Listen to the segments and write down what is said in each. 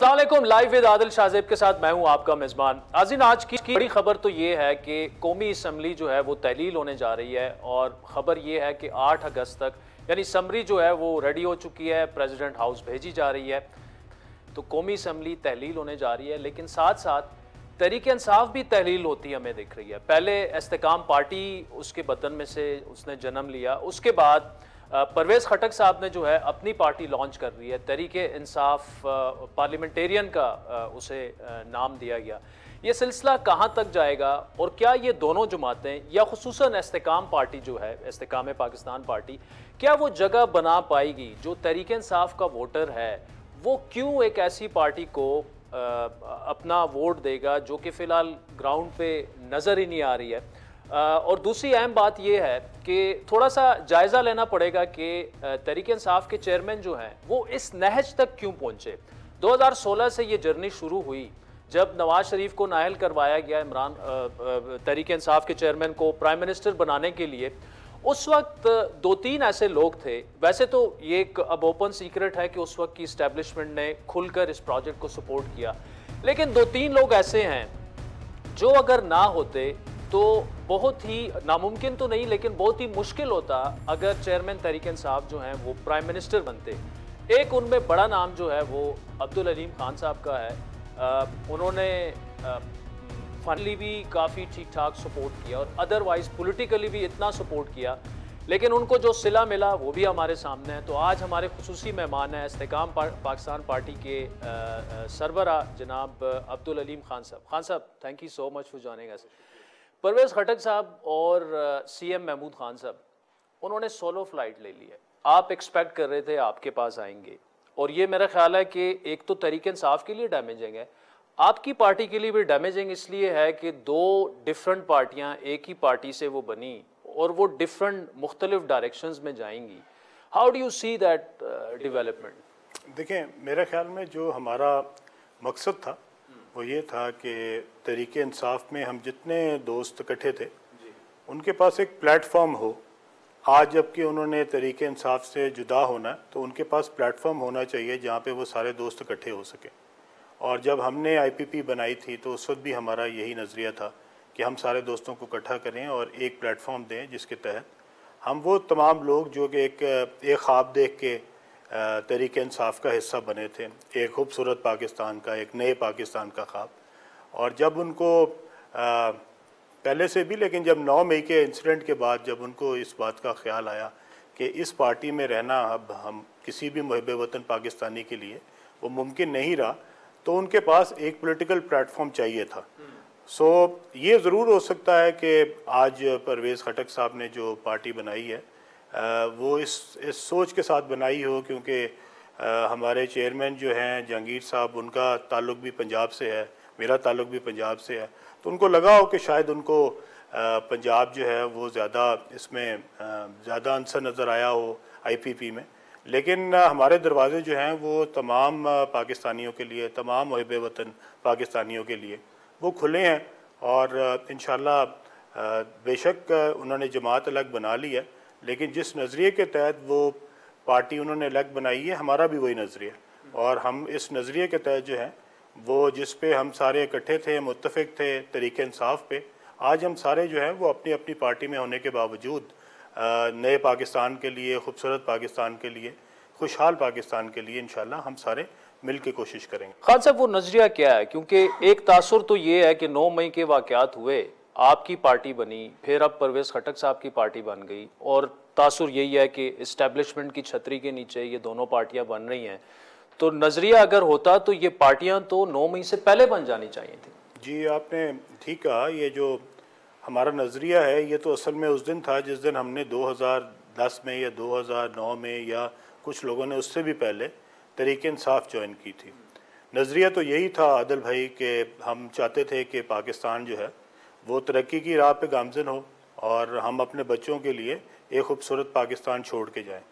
अस्सलाम वालेकुम। Live with Adil Shahzeb के साथ मैं हूं आपका मेज़बान। नाज़रीन, आज की बड़ी खबर तो ये है कि कौमी असम्बली जो है वो तहलील होने जा रही है और ख़बर ये है कि 8 अगस्त तक यानी समरी जो है वो रेडी हो चुकी है, प्रेसिडेंट हाउस भेजी जा रही है। तो कौमी असम्बली तहलील होने जा रही है, लेकिन साथ साथ तहरीक इंसाफ भी तहलील होती हमें दिख रही है। पहले इस्तेकाम पार्टी उसके बतन में से उसने जन्म लिया, उसके बाद परवेज़ खटक साहब ने जो है अपनी पार्टी लॉन्च कर रही है, तहरीक इंसाफ पार्लियामेंटेरियन का उसे नाम दिया गया। ये सिलसिला कहाँ तक जाएगा और क्या ये दोनों जमातें या खुसूसन इस्तेकाम पार्टी जो है, इस्तेकाम पाकिस्तान पार्टी, क्या वो जगह बना पाएगी? जो तहरीक इंसाफ का वोटर है वो क्यों एक ऐसी पार्टी को अपना वोट देगा जो कि फ़िलहाल ग्राउंड पे नज़र ही नहीं आ रही है? और दूसरी अहम बात यह है कि थोड़ा सा जायज़ा लेना पड़ेगा कि तहरीक इंसाफ के चेयरमैन जो हैं वो इस नहज तक क्यों पहुँचे। 2016 से ये जर्नी शुरू हुई जब नवाज शरीफ को नाअहल करवाया गया इमरान तहरीक इंसाफ के चेयरमैन को प्राइम मिनिस्टर बनाने के लिए। उस वक्त 2-3 ऐसे लोग थे। वैसे तो ये एक अब ओपन सीक्रेट है कि उस वक्त की इस्टेब्लिशमेंट ने खुलकर इस प्रोजेक्ट को सपोर्ट किया, लेकिन 2-3 लोग ऐसे हैं जो अगर ना होते तो बहुत ही नामुमकिन तो नहीं लेकिन बहुत ही मुश्किल होता अगर चेयरमैन तहरीक इंसाफ जो हैं वो प्राइम मिनिस्टर बनते। एक उनमें बड़ा नाम जो है वो अब्दुल अलीम खान साहब का है। उन्होंने फनली भी काफ़ी ठीक ठाक सपोर्ट किया और अदरवाइज़ पॉलिटिकली भी इतना सपोर्ट किया, लेकिन उनको जो सिला मिला वो भी हमारे सामने है। तो आज हमारे खुसूसी मेहमान हैं इस्तेकाम पाकिस्तान पार्टी के सरबरा जनाब अब्दुल अलीम खान साहब। खान साहब, thank you so much for joining us. Parvez Khattak साहब और CM महमूद खान साहब, उन्होंने सोलो फ्लाइट ले ली है। आप एक्सपेक्ट कर रहे थे आपके पास आएंगे और ये मेरा ख्याल है कि एक तो तहरीक इंसाफ के लिए डैमेजिंग है, आपकी पार्टी के लिए भी डैमेजिंग इसलिए है कि दो डिफरेंट पार्टियां एक ही पार्टी से वो बनी और वो डिफरेंट मुख्तलिफ डायरेक्शंस में जाएंगी। How do you see that development? देखें, मेरे ख्याल में जो हमारा मकसद था वो ये था कि तहरीक इंसाफ में हम जितने दोस्त इकट्ठे थे उनके पास एक प्लेटफॉर्म हो। आज जबकि उन्होंने तहरीक इंसाफ से जुदा होना है तो उनके पास प्लेटफॉर्म होना चाहिए जहाँ पे वो सारे दोस्त इकट्ठे हो सकें। और जब हमने IPP बनाई थी तो उस वक्त भी हमारा यही नज़रिया था कि हम सारे दोस्तों को इकट्ठा करें और एक प्लेटफॉर्म दें जिसके तहत हम वो तमाम लोग जो कि एक ख्वाब देख के तहरीक इंसाफ का हिस्सा बने थे, एक खूबसूरत पाकिस्तान का, एक नए पाकिस्तान का ख्वाब। और जब उनको पहले से भी, लेकिन जब 9 मई के इंसिडेंट के बाद जब उनको इस बात का ख्याल आया कि इस पार्टी में रहना अब हम किसी भी मुहिब वतन पाकिस्तानी के लिए वो मुमकिन नहीं रहा, तो उनके पास एक पॉलिटिकल प्लेटफॉर्म चाहिए था। ये ज़रूर हो सकता है कि आज परवेज़ खटक साहब ने जो पार्टी बनाई है वो इस सोच के साथ बनाई हो, क्योंकि हमारे चेयरमैन जो हैं जहांगीर साहब, उनका ताल्लुक़ भी पंजाब से है, मेरा ताल्लुक़ भी पंजाब से है, तो उनको लगा हो कि शायद उनको पंजाब जो है वो ज़्यादा इसमें ज़्यादा आंसर नज़र आया हो IPP में। लेकिन हमारे दरवाज़े जो हैं वो तमाम पाकिस्तानियों के लिए, तमाम मुहिब वतन पाकिस्तानियों के लिए वो खुले हैं। और इंशाअल्लाह बेशक उन्होंने जमात अलग बना ली है, लेकिन जिस नज़रिए के तहत वो पार्टी उन्होंने अलग बनाई है हमारा भी वही नज़रिया। और हम इस नज़रिए के तहत जो है वो जिस पे हम सारे इकट्ठे थे, मुत्तफ़िक थे तहरीक इंसाफ पे, आज हम सारे जो हैं वो अपनी अपनी पार्टी में होने के बावजूद नए पाकिस्तान के लिए, खूबसूरत पाकिस्तान के लिए, खुशहाल पाकिस्तान के लिए इंशाअल्लाह हम सारे मिल के कोशिश करेंगे। खान साहब, वो नज़रिया क्या है? क्योंकि एक तासुर तो ये है कि 9 मई के वाक़यात हुए, आपकी पार्टी बनी, फिर अब परवेज़ खटक साहब की पार्टी बन गई और तासुर यही है कि इस्टेब्लिशमेंट की छतरी के नीचे ये दोनों पार्टियां बन रही हैं। तो नज़रिया अगर होता तो ये पार्टियां तो 9 मई से पहले बन जानी चाहिए थी। जी, आपने ठीक कहा। ये जो हमारा नज़रिया है ये तो असल में उस दिन था जिस दिन हमने 2010 में या 2009 में या कुछ लोगों ने उससे भी पहले तहरीक इंसाफ ज्वाइन की थी। नज़रिया तो यही था आदिल भाई कि हम चाहते थे कि पाकिस्तान जो है वो तरक्की की राह पे गामज़न हो और हम अपने बच्चों के लिए एक खूबसूरत पाकिस्तान छोड़ के जाएं।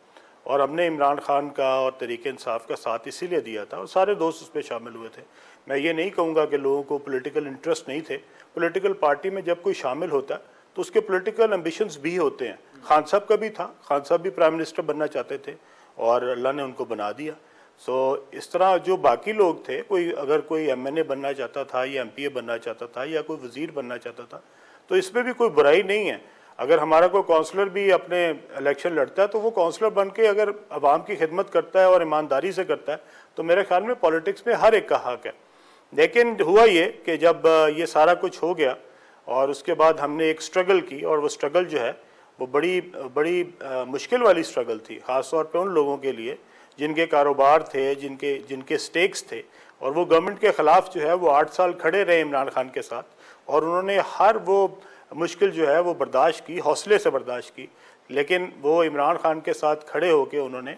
और हमने इमरान खान का और तहरीक इंसाफ का साथ इसीलिए दिया था और सारे दोस्त उस पर शामिल हुए थे। मैं ये नहीं कहूँगा कि लोगों को पॉलिटिकल इंटरेस्ट नहीं थे। पॉलिटिकल पार्टी में जब कोई शामिल होता है तो उसके पॉलिटिकल एम्बिशंस भी होते हैं। खान साहब का भी था, खान साहब भी प्राइम मिनिस्टर बनना चाहते थे और अल्लाह ने उनको बना दिया। इस तरह जो बाकी लोग थे, अगर कोई MNA बनना चाहता था या MPA बनना चाहता था या कोई वजीर बनना चाहता था, तो इसमें भी कोई बुराई नहीं है। अगर हमारा कोई काउंसलर भी अपने इलेक्शन लड़ता है तो वो काउंसलर बन के अगर आवाम की खिदमत करता है और ईमानदारी से करता है तो मेरे ख्याल में पॉलिटिक्स में हर एक का हक है। लेकिन हुआ ये कि जब ये सारा कुछ हो गया और उसके बाद हमने एक स्ट्रगल की, और वो स्ट्रगल जो है वो बड़ी मुश्किल वाली स्ट्रगल थी, ख़ास तौर पे उन लोगों के लिए जिनके कारोबार थे, जिनके स्टेक्स थे, और वो गवर्नमेंट के ख़िलाफ़ जो है वो 8 साल खड़े रहे इमरान खान के साथ, और उन्होंने हर वो मुश्किल जो है वो बर्दाश्त की, हौसले से बर्दाश्त की, लेकिन वो इमरान खान के साथ खड़े होकर उन्होंने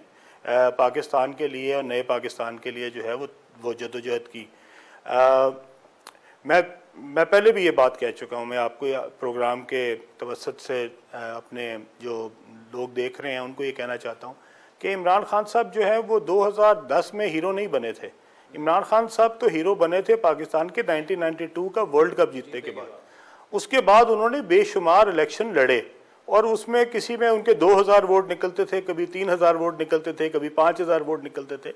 पाकिस्तान के लिए और नए पाकिस्तान के लिए जो है वो जदोजहद की। मैं पहले भी ये बात कह चुका हूँ, मैं आपको प्रोग्राम के तवसत से अपने जो लोग देख रहे हैं उनको ये कहना चाहता हूँ कि इमरान खान साहब जो है वो 2010 में हीरो नहीं बने थे। इमरान खान साहब तो हीरो बने थे पाकिस्तान के 1992 का वर्ल्ड कप जीतने के बाद। उसके बाद उन्होंने बेशुमार इलेक्शन लड़े और उसमें किसी में उनके 2000 वोट निकलते थे, कभी 3000 वोट निकलते थे, कभी 5000 वोट निकलते थे।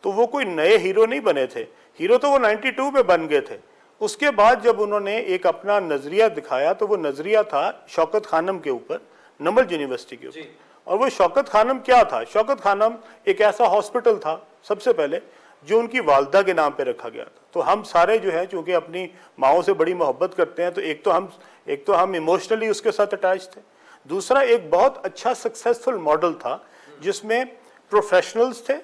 तो वो कोई नए हीरो नहीं बने थे, हीरो तो वो 92 में बन गए थे। उसके बाद जब उन्होंने एक अपना नजरिया दिखाया तो वो नजरिया था शौकत खानम के ऊपर, नमल यूनिवर्सिटी के ऊपर। और वो शौकत खानम क्या था? शौकत खानम एक ऐसा हॉस्पिटल था सबसे पहले जो उनकी वालदा के नाम पे रखा गया था। तो हम सारे जो है चूंकि अपनी माओं से बड़ी मोहब्बत करते हैं, तो एक तो हम इमोशनली उसके साथ अटैच थे। दूसरा, एक बहुत अच्छा सक्सेसफुल मॉडल था जिसमें प्रोफेशनल्स थे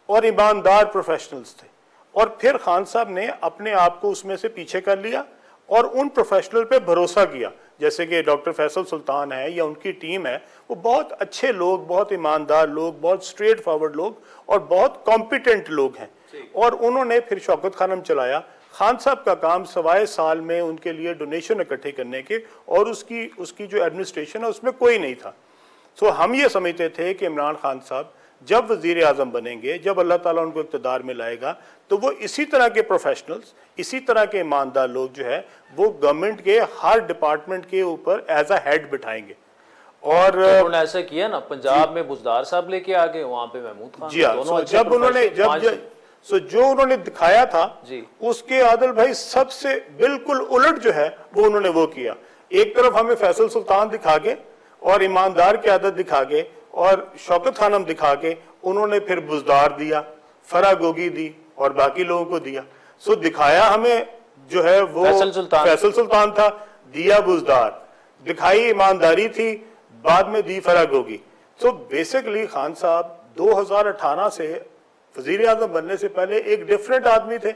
और ईमानदार प्रोफेशनल्स थे, और फिर खान साहब ने अपने आप को उसमें से पीछे कर लिया और उन प्रोफेशनल पे भरोसा किया, जैसे कि डॉक्टर फैसल सुल्तान है या उनकी टीम है। वो बहुत अच्छे लोग, बहुत ईमानदार लोग, बहुत स्ट्रेट फॉरवर्ड लोग और बहुत कॉम्पिटेंट लोग हैं, और उन्होंने फिर शौकत खानम चलाया। खान साहब का काम सवाए साल में उनके लिए डोनेशन इकट्ठे करने के और उसकी जो एडमिनिस्ट्रेशन है उसमें कोई नहीं था। सो हम ये समझते थे कि इमरान खान साहब जब वजीर आज़म बनेंगे, जब अल्लाह ताला उनको इक़्तिदार में लाएगा, तो वो इसी तरह के प्रोफेशनल्स, इसी तरह के ईमानदार लोग जो है वो गवर्नमेंट के हर डिपार्टमेंट के ऊपर एज अ हेड बिठाएंगे। और उन्होंने ऐसा किया ना, पंजाब में बुजदार साहब लेके आ गए, वहाँ पे महमूद खान। जी हाँ, जब उन्होंने जो उन्होंने दिखाया था उसके आदिल भाई सबसे बिल्कुल उलट जो है वो किया। एक तरफ हमें फैसल सुल्तान दिखा के और ईमानदार की आदत दिखा के और शौकत खानम दिखा के उन्होंने फिर बुजदार दिया, फरागोगी दी और बाकी लोगों को दिया। सो दिखाया हमें जो है वो फैसल सुल्तान था, दिया बुजदार, दिखाई ईमानदारी थी, बाद में दी फरागोगी। सो बेसिकली खान साहब 2018 से वजीर आज़म बनने से पहले एक डिफरेंट आदमी थे,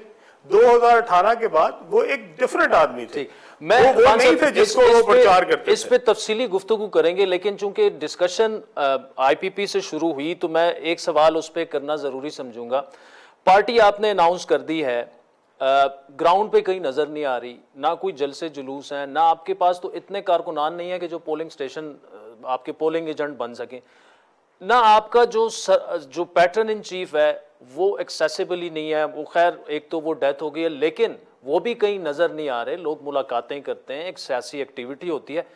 2018 के बाद वो एक डिफरेंट आदमी थे। वो नहीं थे जिसको वो प्रचार करते थे। इस पे तफसीली गुफ्तगू करेंगे, लेकिन चूंकि डिस्कशन IPP से शुरू हुई तो मैं एक सवाल उस पर करना जरूरी समझूंगा। पार्टी आपने अनाउंस कर दी है, ग्राउंड पे कहीं नजर नहीं आ रही, ना कोई जलसे जुलूस हैं, ना आपके पास तो इतने कारकुनान नहीं है कि जो पोलिंग स्टेशन आपके पोलिंग एजेंट बन सके, ना आपका जो पैटर्न इन चीफ है वो एक्सेसिबल ही नहीं है। वो खैर एक तो वो डेथ हो गई है, लेकिन वो भी कहीं नजर नहीं आ रहे। लोग मुलाकातें करते हैं, एक सियासी एक्टिविटी होती है।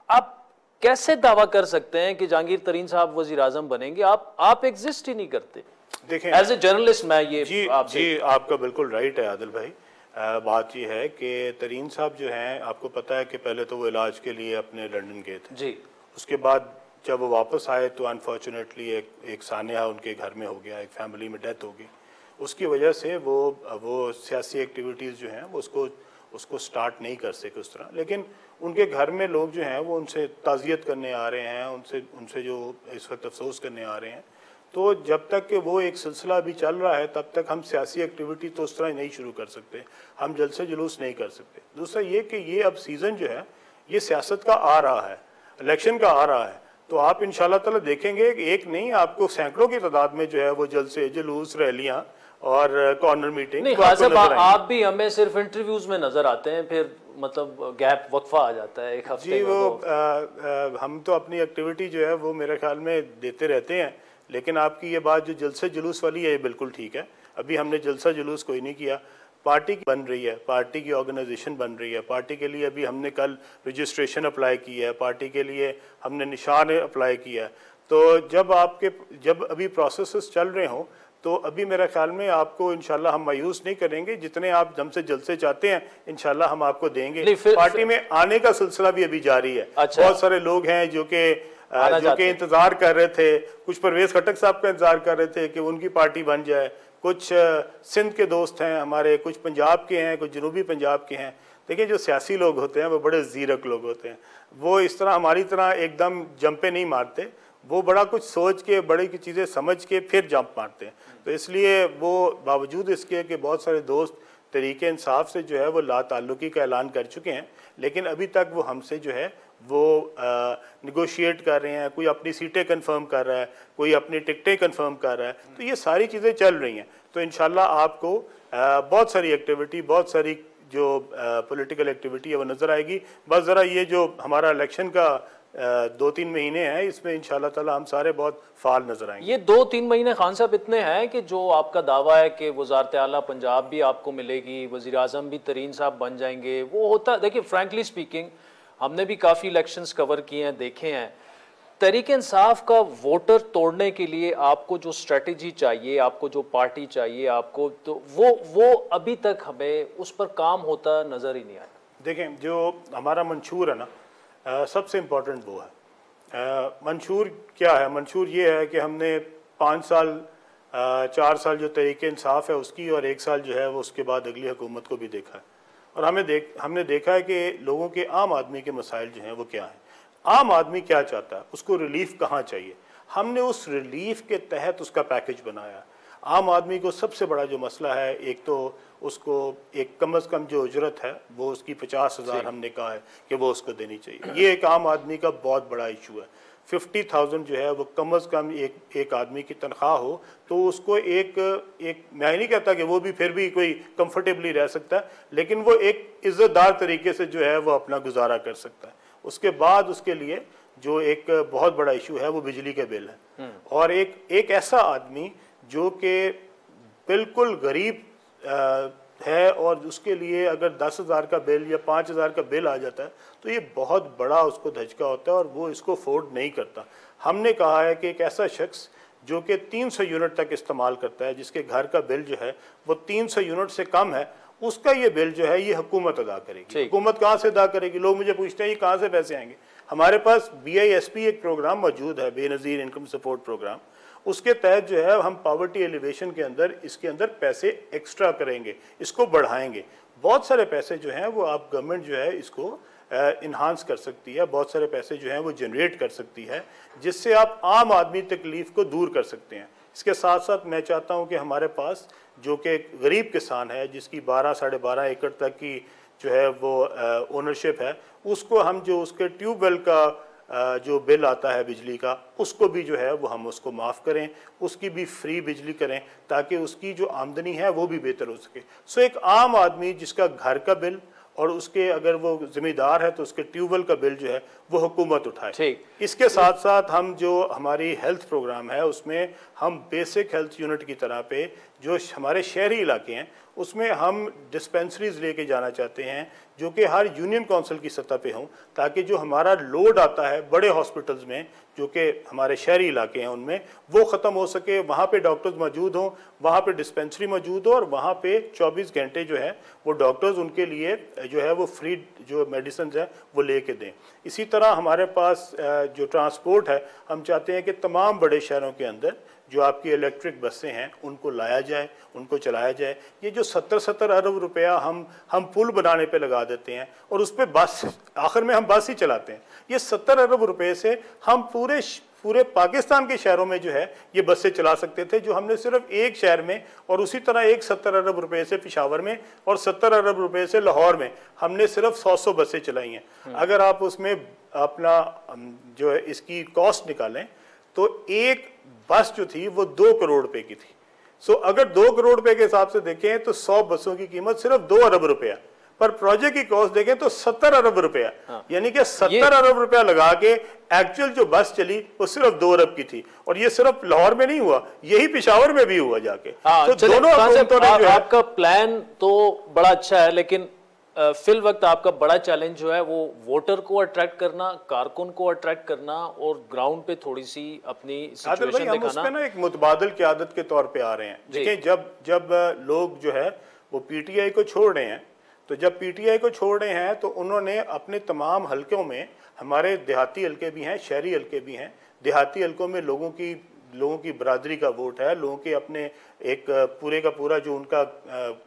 आप कैसे दावा कर सकते हैं कि जहांगीर तरीन साहब वजीर आजम बनेंगे? आप एग्जिस्ट ही नहीं करते। देखें, एज ए जर्नलिस्ट मैं ये जी आपका बिल्कुल राइट है आदिल भाई। बात यह है कि तरीन साहब जो हैं, आपको पता है कि पहले तो वो इलाज के लिए अपने लंदन गए थे जी। उसके बाद जब वो वापस आए तो अनफॉर्चुनेटली एक सानिया उनके घर में हो गया, एक फैमिली में डेथ हो गई। उसकी वजह से वो सियासी एक्टिविटीज़ जो हैं वो उसको स्टार्ट नहीं कर सके उस तरह। लेकिन उनके घर में लोग जो हैं वो उनसे ताज़ियत करने आ रहे हैं, उनसे जो इस वक्त अफसोस करने आ रहे हैं। तो जब तक कि वो एक सिलसिला भी चल रहा है तब तक हम सियासी एक्टिविटी तो उस तरह नहीं शुरू कर सकते, हम जलसे जुलूस नहीं कर सकते। दूसरा ये कि ये अब सीज़न जो है ये सियासत का आ रहा है, इलेक्शन का आ रहा है, तो आप इंशाल्लाह ताला देखेंगे कि एक नहीं आपको सैकड़ों की तादाद में जो है वो जलसे जुलूस, रैलियां और कॉर्नर मीटिंग। नहीं खान साहब, आप भी हमें सिर्फ इंटरव्यूज में नजर आते हैं, फिर मतलब गैप वक्फा आ जाता है एक हफ्ते जी। वो हम तो अपनी एक्टिविटी जो है वो मेरे ख्याल में देते रहते हैं, लेकिन आपकी ये बात जो जलसे जुलूस वाली है ये बिल्कुल ठीक है। अभी हमने जलसा जुलूस कोई नहीं किया, पार्टी बन रही है, पार्टी की ऑर्गेनाइजेशन बन रही है, पार्टी के लिए अभी हमने कल रजिस्ट्रेशन अप्लाई की है, पार्टी के लिए हमने निशान अप्लाई किया है। तो जब अभी प्रोसेसेस चल रहे हों तो अभी मेरा ख्याल में आपको इंशाल्लाह हम मायूस नहीं करेंगे, जितने आप हमसे जलसे चाहते हैं इंशाल्लाह हम आपको देंगे। पार्टी में आने का सिलसिला भी अभी जारी है। अच्छा। बहुत सारे लोग हैं जो कि इंतजार कर रहे थे, कुछ परवेज खटक साहब का इंतजार कर रहे थे कि उनकी पार्टी बन जाए, कुछ सिंध के दोस्त हैं हमारे, कुछ पंजाब के हैं, कुछ जनूबी पंजाब के हैं। देखिए जो सियासी लोग होते हैं वो बड़े ज़ीरक लोग होते हैं, वो इस तरह हमारी तरह एकदम जंपे नहीं मारते, वो बड़ा कुछ सोच के बड़ी की चीज़ें समझ के फिर जंप मारते हैं। तो इसलिए वो बावजूद इसके कि बहुत सारे दोस्त तरीके इंसाफ से जो है वो ला ताल्लुकी का ऐलान कर चुके हैं, लेकिन अभी तक वो हमसे जो है वो निगोशिएट कर रहे हैं, कोई अपनी सीटें कंफर्म कर रहा है, कोई अपनी टिकटें कंफर्म कर रहा है। तो ये सारी चीज़ें चल रही हैं। तो इंशाल्लाह आपको बहुत सारी एक्टिविटी, बहुत सारी जो पॉलिटिकल एक्टिविटी है वो नज़र आएगी। बस ज़रा ये जो हमारा इलेक्शन का 2-3 महीने हैं, इसमें इंशाल्लाह ताला हम सारे बहुत फाल नजर आएंगे। ये 2-3 महीने खान साहब इतने हैं कि जो आपका दावा है कि वज़ारत आला पंजाब भी आपको मिलेगी, वज़ीर आज़म भी तरीन साहब बन जाएंगे, वो होता, देखिए फ्रैंकली स्पीकिंग हमने भी काफ़ी इलेक्शंस कवर किए हैं, देखे हैं। तहरीक इंसाफ का वोटर तोड़ने के लिए आपको जो स्ट्रेटजी चाहिए, आपको जो पार्टी चाहिए, आपको तो वो अभी तक हमें उस पर काम होता नज़र ही नहीं आया। देखें जो हमारा मंशूर है ना, सबसे इम्पोर्टेंट वो है। मंशूर क्या है? मंशूर ये है कि हमने 5 साल 4 साल जो तहरीक इंसाफ है उसकी, और 1 साल जो है वो उसके बाद अगली हुकूमत को भी देखा है। और हमने देखा है कि लोगों के, आम आदमी के मसाइल जो हैं वो क्या हैं, आम आदमी क्या चाहता है, उसको रिलीफ कहाँ चाहिए। हमने उस रिलीफ के तहत उसका पैकेज बनाया। आम आदमी को सबसे बड़ा जो मसला है, एक तो उसको एक कम अज़ कम जो उजरत है वो उसकी 50,000 हमने कहा है कि वो उसको देनी चाहिए। ये एक आम आदमी का बहुत बड़ा इशू है। 50,000 जो है वो कम अज़ कम एक आदमी की तनख्वाह हो तो उसको एक मैं नहीं कहता कि वो भी फिर भी कोई कंफर्टेबली रह सकता है, लेकिन वो एक इज़्ज़तदार तरीके से जो है वो अपना गुजारा कर सकता है। उसके बाद उसके लिए जो एक बहुत बड़ा इशू है वो बिजली के बिल है। और एक ऐसा आदमी जो कि बिल्कुल गरीब है और उसके लिए अगर 10,000 का बिल या 5,000 का बिल आ जाता है तो ये बहुत बड़ा उसको धचका होता है और वो इसको अफोर्ड नहीं करता। हमने कहा है कि एक ऐसा शख्स जो कि 300 यूनिट तक इस्तेमाल करता है, जिसके घर का बिल जो है वो 300 यूनिट से कम है, उसका ये बिल जो है ये हुकूमत अदा करेगी। हुकूमत कहाँ से अदा करेगी? लोग मुझे पूछते हैं ये कहाँ से पैसे आएंगे। हमारे पास BISP एक प्रोग्राम मौजूद है, बेनज़ीर इनकम सपोर्ट प्रोग्राम। उसके तहत जो है हम पावर्टी एलिवेशन के अंदर इसके अंदर पैसे एक्स्ट्रा करेंगे, इसको बढ़ाएंगे। बहुत सारे पैसे जो हैं वो आप गवर्नमेंट जो है इसको इन्हांस कर सकती है, बहुत सारे पैसे जो हैं वो जनरेट कर सकती है, जिससे आप आम आदमी तकलीफ को दूर कर सकते हैं। इसके साथ साथ मैं चाहता हूं कि हमारे पास जो कि गरीब किसान है, जिसकी 12-12.5 एकड़ तक की जो है वो ओनरशिप है, उसको हम जो उसके ट्यूबवेल का जो बिल आता है बिजली का, उसको भी जो है वो हम उसको माफ़ करें, उसकी भी फ्री बिजली करें, ताकि उसकी जो आमदनी है वो भी बेहतर हो सके। सो एक आम आदमी जिसका घर का बिल और उसके अगर वो ज़िम्मेदार है तो उसके ट्यूबवेल का बिल जो है वो हुकूमत उठाए। इसके साथ साथ हम जो हमारी हेल्थ प्रोग्राम है उसमें हम बेसिक हेल्थ यूनिट की तरह पे जो हमारे शहरी इलाके हैं उसमें हम डिस्पेंसरीज लेके जाना चाहते हैं जो कि हर यूनियन काउंसिल की सतह पे हों, ताकि जो हमारा लोड आता है बड़े हॉस्पिटल्स में जो कि हमारे शहरी इलाके हैं उनमें, वो ख़त्म हो सके। वहाँ पे डॉक्टर्स मौजूद हों, वहाँ पे डिस्पेंसरी मौजूद हो और वहाँ पे 24 घंटे जो है वो डॉक्टर्स उनके लिए जो है वो फ्री जो मेडिसिन है वो लेके दें। इसी तरह हमारे पास जो ट्रांसपोर्ट है, हम चाहते हैं कि तमाम बड़े शहरों के अंदर जो आपकी इलेक्ट्रिक बसें हैं उनको लाया जाए, उनको चलाया जाए। ये जो 70 अरब रुपया हम पुल बनाने पे लगा देते हैं और उस पर बस आखिर में हम बस ही चलाते हैं, ये 70 अरब रुपये से हम पूरे पाकिस्तान के शहरों में जो है ये बसें चला सकते थे, जो हमने सिर्फ एक शहर में, और उसी तरह एक 70 अरब रुपये से पेशावर में और 70 अरब रुपये से लाहौर में हमने सिर्फ 100 बसें चलाई हैं। अगर आप उसमें अपना जो है इसकी कॉस्ट निकालें तो एक बस जो थी वो 2 करोड़ रुपए की थी। सो अगर 2 करोड़ रुपए के हिसाब से देखें तो 100 बसों की कीमत सिर्फ 2 अरब रुपया, पर प्रोजेक्ट की कॉस्ट देखें तो 70 अरब रुपया। यानी कि 70 अरब रुपया लगा के एक्चुअल जो बस चली वो सिर्फ 2 अरब की थी। और ये सिर्फ लाहौर में नहीं हुआ, यही पेशावर में भी हुआ जाके। तो दोनों आपका प्लान तो बड़ा अच्छा है, लेकिन फिल वक्त आपका बड़ा चैलेंज जो है वो वोटर को अट्रैक्ट करना, कारकुन को अट्रैक्ट करना और ग्राउंड पे थोड़ी सी अपनी सिचुएशन हम उसमें ना एक मुतबादल क़यादत के तौर पे आ रहे हैं। देखिए जब लोग जो है वो पीटीआई को छोड़ रहे हैं, तो जब पीटीआई को छोड़ रहे हैं तो उन्होंने अपने तमाम हलकों में, हमारे देहाती हलके भी हैं, शहरी हलके भी हैं, देहाती हलकों में लोगों की बरादरी का वोट है, लोगों के अपने एक पूरे का पूरा जो उनका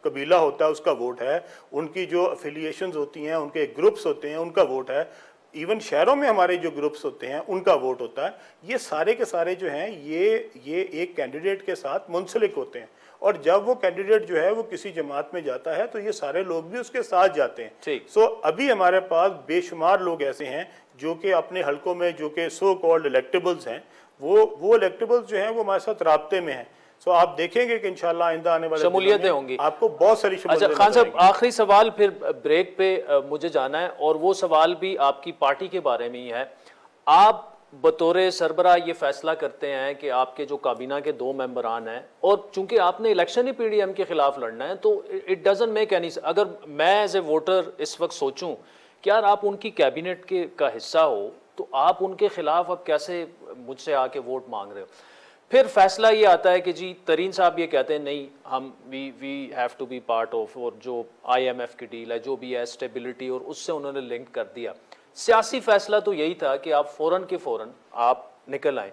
कबीला होता है उसका वोट है, उनकी जो एफिलिएशंस होती हैं, उनके ग्रुप्स होते हैं उनका वोट है, इवन शहरों में हमारे जो ग्रुप्स होते हैं उनका वोट होता है। ये सारे के सारे जो हैं ये एक कैंडिडेट के साथ मुंसलिक होते हैं, और जब वो कैंडिडेट जो है वो किसी जमात में जाता है तो ये सारे लोग भी उसके साथ जाते हैं। सो अभी हमारे पास बेशुमार लोग ऐसे हैं जो कि अपने हलकों में, जो कि सो कॉल्ड इलेक्टेबल्स हैं, वो इलेक्टेबल्स जो हैं वो हमारे साथ राब्ते में हैं। सो आप देखेंगे कि इंशाल्लाह आइंदा आने वाले शमूलियतें होंगी, आपको बहुत सारी शमूलियतें। अच्छा खान साहब, आखिरी सवाल फिर ब्रेक पे मुझे जाना है, और वो सवाल भी आपकी पार्टी के बारे में ही है। आप बतौर सरबरा ये फैसला करते हैं कि आपके जो काबीना के 2 मेंबरान हैं, और चूंकि आपने इलेक्शन ही पीडीएम के खिलाफ लड़ना है, तो इट डजंट मेक एनी। अगर मैं एज ए वोटर इस वक्त सोचूं कि यार आप उनकी कैबिनेट का हिस्सा हो, तो आप उनके खिलाफ अब कैसे मुझसे आके वोट मांग रहे हो? फिर फैसला ये आता है कि जी तरीन साहब ये कहते हैं नहीं, हम we have to be part of, और जो IMF की डील है जो भी है स्टेबिलिटी, और उससे उन्होंने लिंक कर दिया। सियासी फैसला तो यही था कि आप फौरन के फौरन आप निकल आए।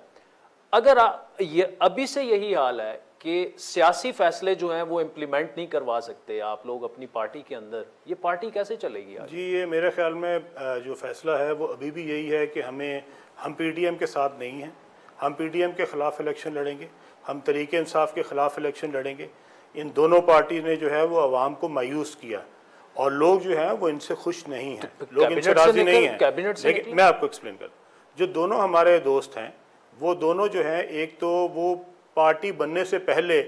अगर ये अभी से यही हाल है कि सियासी फैसले जो हैं वो इम्प्लीमेंट नहीं करवा सकते आप लोग अपनी पार्टी के अंदर, ये पार्टी कैसे चलेगी आज? जी, ये मेरे ख्याल में जो फैसला है वो अभी भी यही है कि हम पीडीएम के साथ नहीं हैं, हम पीडीएम के ख़िलाफ़ इलेक्शन लड़ेंगे, हम तरीक़े इंसाफ के ख़िलाफ़ इलेक्शन लड़ेंगे। इन दोनों पार्टी ने जो है वो आवाम को मायूस किया, और लोग जो हैं वो इनसे खुश नहीं हैं, लोग इनसे राज़ी नहीं हैं। लेकिन मैं आपको एक्सप्लेन कर, जो दोनों हमारे दोस्त हैं वो दोनों जो हैं, एक तो वो पार्टी बनने से पहले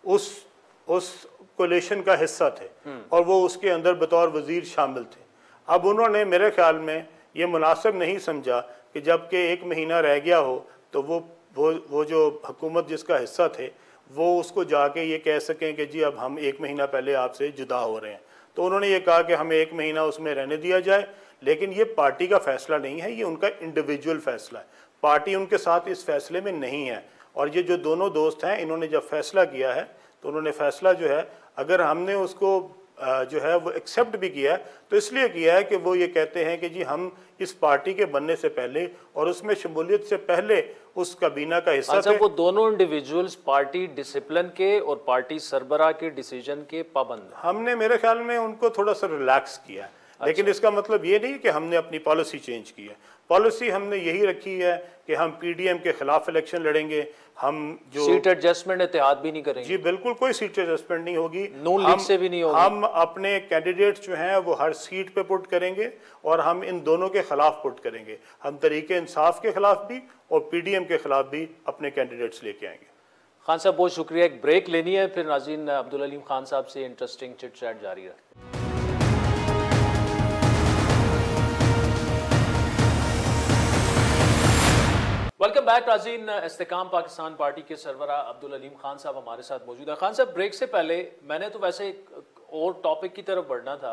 उस कोलिशन का हिस्सा थे और वो उसके अंदर बतौर वज़ीर शामिल थे। अब उन्होंने मेरे ख्याल में ये मुनासिब नहीं समझा कि जबकि 1 महीना रह गया हो तो वो जो हुकूमत जिसका हिस्सा थे वो उसको जाके ये कह सकें कि जी अब हम 1 महीना पहले आपसे जुदा हो रहे हैं। तो उन्होंने ये कहा कि हमें 1 महीना उसमें रहने दिया जाए, लेकिन ये पार्टी का फैसला नहीं है, ये उनका इंडिविजुअल फैसला है। पार्टी उनके साथ इस फैसले में नहीं है। और ये जो दोनों दोस्त हैं, इन्होंने जब फैसला किया है तो उन्होंने फैसला जो है, अगर हमने उसको जो है वो एक्सेप्ट भी किया है तो इसलिए किया है कि वो ये कहते हैं कि जी हम इस पार्टी के बनने से पहले और उसमें शमूलियत से पहले उस काबीना का हिस्सा थे। वो दोनों इंडिविजुअल्स पार्टी डिसिप्लिन के और पार्टी सरबराह के डिसीजन के पाबंद। हमने मेरे ख्याल में उनको थोड़ा सा रिलैक्स किया है। लेकिन इसका मतलब ये नहीं कि हमने अपनी पॉलिसी चेंज की है। पॉलिसी हमने यही रखी है कि हम पीडीएम के खिलाफ इलेक्शन लड़ेंगे, हम जो सीट एडजस्टमेंट इत्तेहाद भी नहीं करेंगे। जी बिल्कुल, कोई सीट एडजस्टमेंट नहीं होगी, नून लीग से भी नहीं होगी। हम अपने कैंडिडेट्स जो हैं वो हर सीट पे पुट करेंगे और हम इन दोनों के खिलाफ पुट करेंगे। हम तरीके इंसाफ के खिलाफ भी और पीडीएम के खिलाफ भी अपने कैंडिडेट्स लेके आएंगे। खान साहब बहुत शुक्रिया, एक ब्रेक लेनी है, फिर नाज़रीन अब्दुल अलीम खान साहब से इंटरेस्टिंग चिट चैट जारी रहे। वेलकम बैक नाज़रीन, इस्तेकाम पाकिस्तान पार्टी के सरबरा अब्दुल अलीम खान साहब हमारे साथ मौजूद है। खान साहब, ब्रेक से पहले मैंने तो वैसे एक और टॉपिक की तरफ बढ़ना था,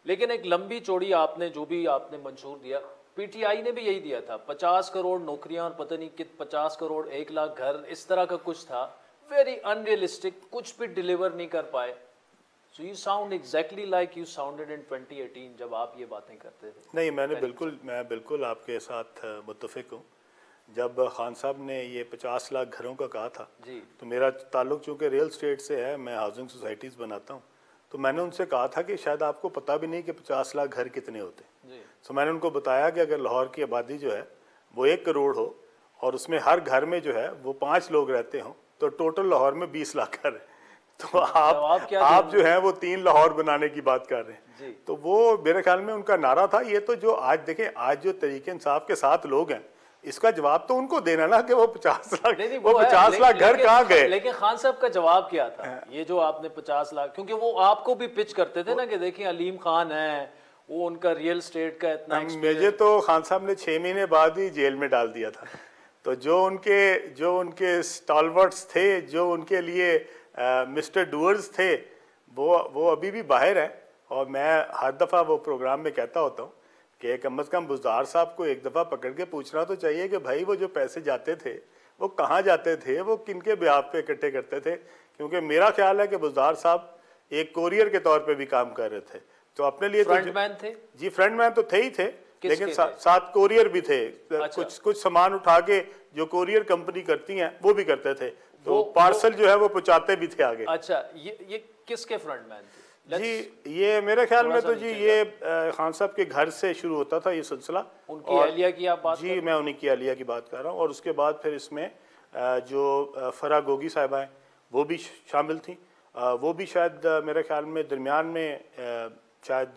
लेकिन एक लंबी चौड़ी आपने जो भी आपने मंशूर दिया, पीटीआई ने भी यही दिया था, 50 करोड़ नौकरियां और पता नहीं कित 50 करोड़ 1 लाख घर, इस तरह का कुछ था। वेरी अनरियलिस्टिक, कुछ भी डिलीवर नहीं कर पाए। So you sound exactly like you sounded in 2018 जब आप ये बातें करते थे। नहीं, मैं बिल्कुल आपके साथ मुत्तफिक हूँ। जब खान साहब ने ये 50 लाख घरों का कहा था जी, तो मेरा ताल्लुक चूँकि रियल स्टेट से है, मैं हाउसिंग सोसाइटीज़ बनाता हूँ, तो मैंने उनसे कहा था कि शायद आपको पता भी नहीं कि 50 लाख घर कितने होते हैं। तो मैंने उनको बताया कि अगर लाहौर की आबादी जो है वो 1 करोड़ हो और उसमें हर घर में जो है वो 5 लोग रहते हों तो टोटल लाहौर में 20 लाख घर है। तो आप जो है वो 3 लाहौर बनाने की बात कर रहे हैं। तो वो मेरे ख्याल में उनका नारा था। ये तो जो आज देखें, आज जो तरीके इंसाफ के साथ लोग हैं, इसका जवाब तो उनको देना ना कि वो 50 लाख वो 50 लाख घर कहाँ गए। लेकिन खान साहब का जवाब क्या था? ये जो आपने 50 लाख, क्योंकि वो आपको भी पिच करते थे ना कि देखिए अलीम खान है, वो उनका रियल स्टेट का इतना। मुझे तो खान साहब ने 6 महीने बाद ही जेल में डाल दिया था। तो जो उनके स्टॉलवर्ट्स थे, जो उनके लिए मिस्टर डूअर्स थे, वो अभी भी बाहर हैं और मैं हर दफ़ा वो प्रोग्राम में कहता होता हूँ कि कम अज़ कम बुज़दार साहब को एक दफ़ा पकड़ के पूछना तो चाहिए कि भाई वो जो पैसे जाते थे वो कहाँ जाते थे, वो किन के ब्याह पे इकट्ठे करते थे। क्योंकि मेरा ख्याल है कि बुज़दार साहब एक कोरियर के तौर पे भी काम कर रहे थे, तो अपने लिए फ्रंटमैन थे जी, फ्रंटमैन तो थे ही थे, लेकिन साथ कोरियर भी थे। अच्छा। कुछ सामान उठा के जो कोरियर कंपनी करती हैं वो भी करते थे, तो पार्सल जो है वो पहुंचाते भी थे आगे। अच्छा, ये किसके फ्रंटमैन थे? जी, ये मेरे ख्याल में तो जी ये खान साहब के घर से शुरू होता था ये सिलसिला। उनकी अहलिया की आप बात जी, मैं उन्हीं की अहलिया की बात कर रहा हूँ। और उसके बाद फिर इसमें जो फरा गोगी साहिबा हैं वो भी शामिल थी। वो भी शायद मेरे ख्याल में दरमियान में शायद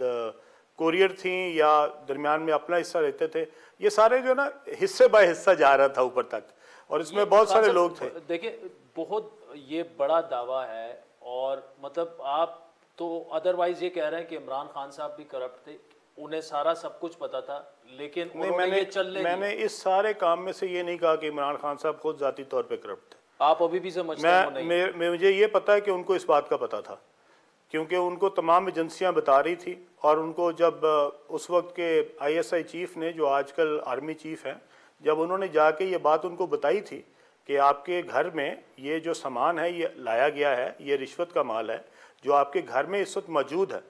कोरियर थी या दरमियान में अपना हिस्सा लेते थे। ये सारे जो ना हिस्से बाय हिस्सा जा रहा था ऊपर तक, और इसमें बहुत सारे लोग थे। देखिए, बहुत ये बड़ा दावा है, और मतलब आप तो अदरवाइज ये कह रहे हैं कि इमरान खान साहब भी करप्ट थे, उन्हें सारा सब कुछ पता था, लेकिन मैंने इस सारे काम में से ये नहीं कहा कि इमरान खान साहब खुद जाती तौर पे करप्ट थे। आप अभी भी समझते हैं? मुझे ये पता है कि उनको इस बात का पता था, क्योंकि उनको तमाम एजेंसियां बता रही थी। और उनको जब उस वक्त के ISI चीफ ने, जो आजकल आर्मी चीफ हैं, जब उन्होंने जाके ये बात उनको बताई थी कि आपके घर में ये जो सामान है ये लाया गया है, ये रिश्वत का माल है जो आपके घर में इस वक्त मौजूद है,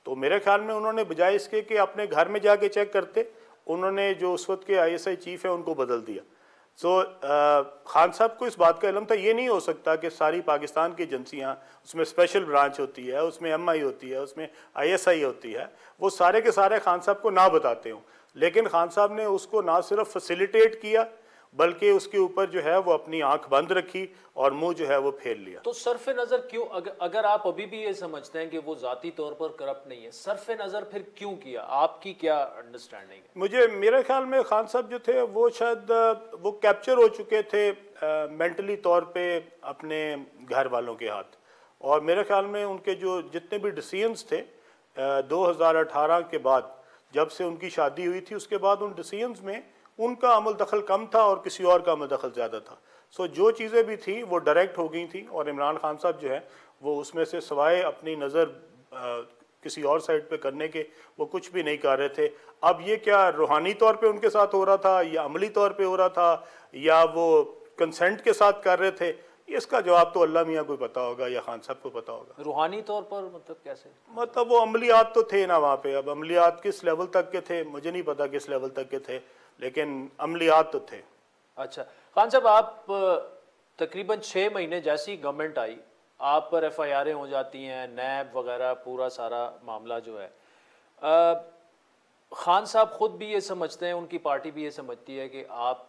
तो मेरे ख्याल में उन्होंने बजाय इसके कि अपने घर में जाके चेक करते, उन्होंने जो उस वक्त के ISI चीफ है उनको बदल दिया। खान साहब को इस बात का इल्म था। ये नहीं हो सकता कि सारी पाकिस्तान की एजेंसियां, उसमें स्पेशल ब्रांच होती है, उसमें MI होती है, उसमें ISI होती है, वो सारे के सारे खान साहब को ना बताते हों। लेकिन खान साहब ने उसको ना सिर्फ फैसिलिटेट किया, बल्कि उसके ऊपर जो है वो अपनी आंख बंद रखी और मुंह जो है वो फेर लिया। तो सरफे नजर क्यों, अगर आप अभी भी ये समझते हैं कि वो जाती तौर पर करप्ट नहीं है, सरफे नजर फिर क्यों किया? आपकी क्या अंडरस्टैंडिंग है? मेरे ख्याल में खान साहब जो थे वो शायद वो कैप्चर हो चुके थे मेंटली तौर पे अपने घर वालों के हाथ। और मेरे ख्याल में उनके जो जितने भी डिसीजंस थे 2018 के बाद, जब से उनकी शादी हुई थी, उसके बाद उन डिसीजंस में उनका अमल दखल कम था और किसी और का अमल दखल ज़्यादा था। जो चीज़ें भी थी वो डायरेक्ट हो गई थी, और इमरान खान साहब जो है वो उसमें से सिवाय अपनी नज़र किसी और साइड पे करने के वो कुछ भी नहीं कर रहे थे। अब ये क्या रूहानी तौर पे उनके साथ हो रहा था, या अमली तौर पे हो रहा था, या वो कंसेंट के साथ कर रहे थे, इसका जवाब तो अल्लाह मियाँ को पता होगा या खान साहब को पता होगा। रूहानी तौर पर मतलब कैसे? मतलब वो अमलियात तो थे ना वहाँ पे। अब अमलियात किस लेवल तक के थे मुझे नहीं पता, किस लेवल तक के थे, लेकिन अमलियात तो थे। अच्छा खान साहब, आप तकरीबन 6 महीने जैसी गवर्नमेंट आई, आप पर FIR हो जाती हैं, नैब वगैरह, पूरा सारा मामला जो है। खान साहब खुद भी ये समझते हैं, उनकी पार्टी भी ये समझती है कि आप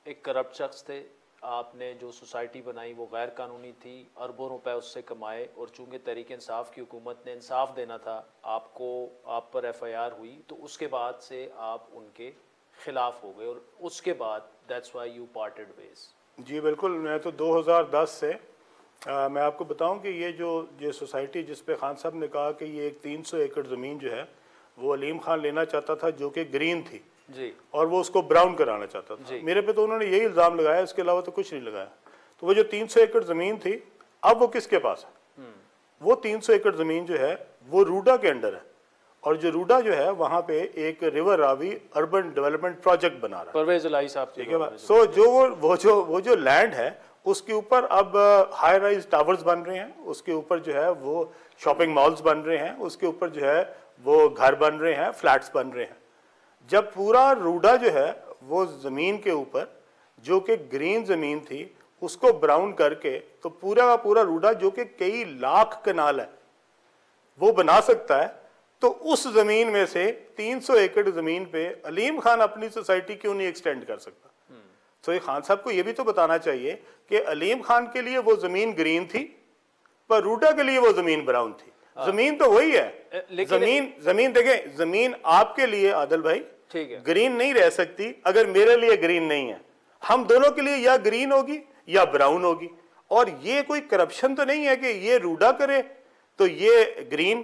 एक करप्ट शख्स थे, आपने जो सोसाइटी बनाई वो गैर कानूनी थी, अरबों रुपए उससे कमाए, और चूंकि तहरीक इंसाफ की हुकूमत ने इंसाफ देना था आपको, आप पर FIR हुई, तो उसके बाद से आप उनके खिलाफ हो गए, और उसके बाद that's why you parted ways. जी बिल्कुल। मैं तो 2010 से मैं आपको बताऊं कि ये सोसाइटी जिस पे खान साहब ने कहा कि ये एक 300 एकड़ ज़मीन जो है वो अलीम खान लेना चाहता था, जो कि ग्रीन थी जी, और वो उसको ब्राउन कराना चाहता था। मेरे पे तो उन्होंने यही इल्ज़ाम लगाया, इसके अलावा तो कुछ नहीं लगाया। तो वो जो 300 एकड़ ज़मीन थी, अब वो किसके पास है? वो 300 एकड़ ज़मीन जो है वो रूडा के अंडर है, और जो रूडा जो है वहाँ पे एक river Ravi urban development project बना रहा है, परवेज इलाही साहब। ठीक है। सो वो जो लैंड है उसके ऊपर अब हाई राइज टावर्स बन रहे हैं, उसके ऊपर जो है वो शॉपिंग मॉल्स बन रहे हैं, उसके ऊपर जो है वो घर बन रहे हैं, फ्लैट्स बन रहे हैं। जब पूरा रूडा जो है वो ज़मीन के ऊपर, जो कि ग्रीन ज़मीन थी, उसको ब्राउन करके, तो पूरा का पूरा रूडा जो कि कई लाख कनाल है वो बना सकता है, तो उस ज़मीन में से 300 एकड़ ज़मीन पे अलीम खान अपनी सोसाइटी क्यों नहीं एक्सटेंड कर सकता? तो ये खान साहब को ये भी तो बताना चाहिए कि अलीम खान के लिए वो ज़मीन ग्रीन थी, पर रूडा के लिए वो ज़मीन ब्राउन थी। ज़मीन तो वही है, ज़मीन देखें, ज़मीन आपके लिए आदिल भाई ठीक है ग्रीन नहीं रह सकती अगर मेरे लिए ग्रीन नहीं है। हम दोनों के लिए या ग्रीन होगी या ब्राउन होगी। और ये कोई करप्शन तो नहीं है कि ये रूडा करे तो ये ग्रीन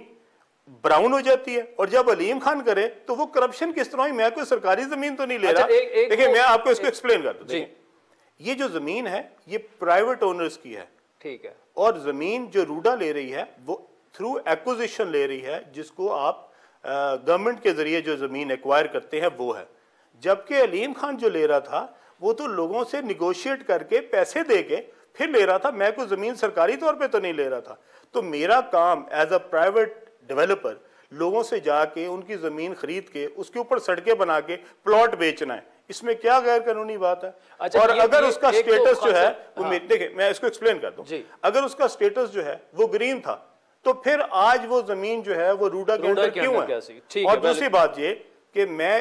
ब्राउन हो जाती है, और जब अलीम खान करे तो वो करप्शन किस तरह? मैं कोई सरकारी जमीन तो नहीं ले रहा। देखिए मैं आपको इसको एक्सप्लेन करता हूं। ये जो जमीन है ये प्राइवेट ओनर्स की है, ठीक है, और जमीन जो रूडा ले रही है वो थ्रू एक्विजिशन ले रही है, जिसको आप गवर्नमेंट के जरिए जो ज़मीन एक्वायर करते हैं वो है। जबकि अलीम खान जो ले रहा था वो तो लोगों से निगोशिएट करके पैसे दे के फिर ले रहा था, मैं कोई ज़मीन सरकारी तौर पे तो नहीं ले रहा था। तो मेरा काम एज अ प्राइवेट डेवलपर लोगों से जाके उनकी ज़मीन खरीद के उसके ऊपर सड़कें बना के प्लॉट बेचना है, इसमें क्या गैर कानूनी बात है? अच्छा, और अगर उसका स्टेटस जो है वो हाँ। देखिए मैं इसको एक्सप्लेन कर दूं, अगर उसका स्टेटस जो है वो ग्रीन था तो फिर आज वो जमीन जो है वो रूडा के अंदर क्यों है? और दूसरी बात ये कि मैं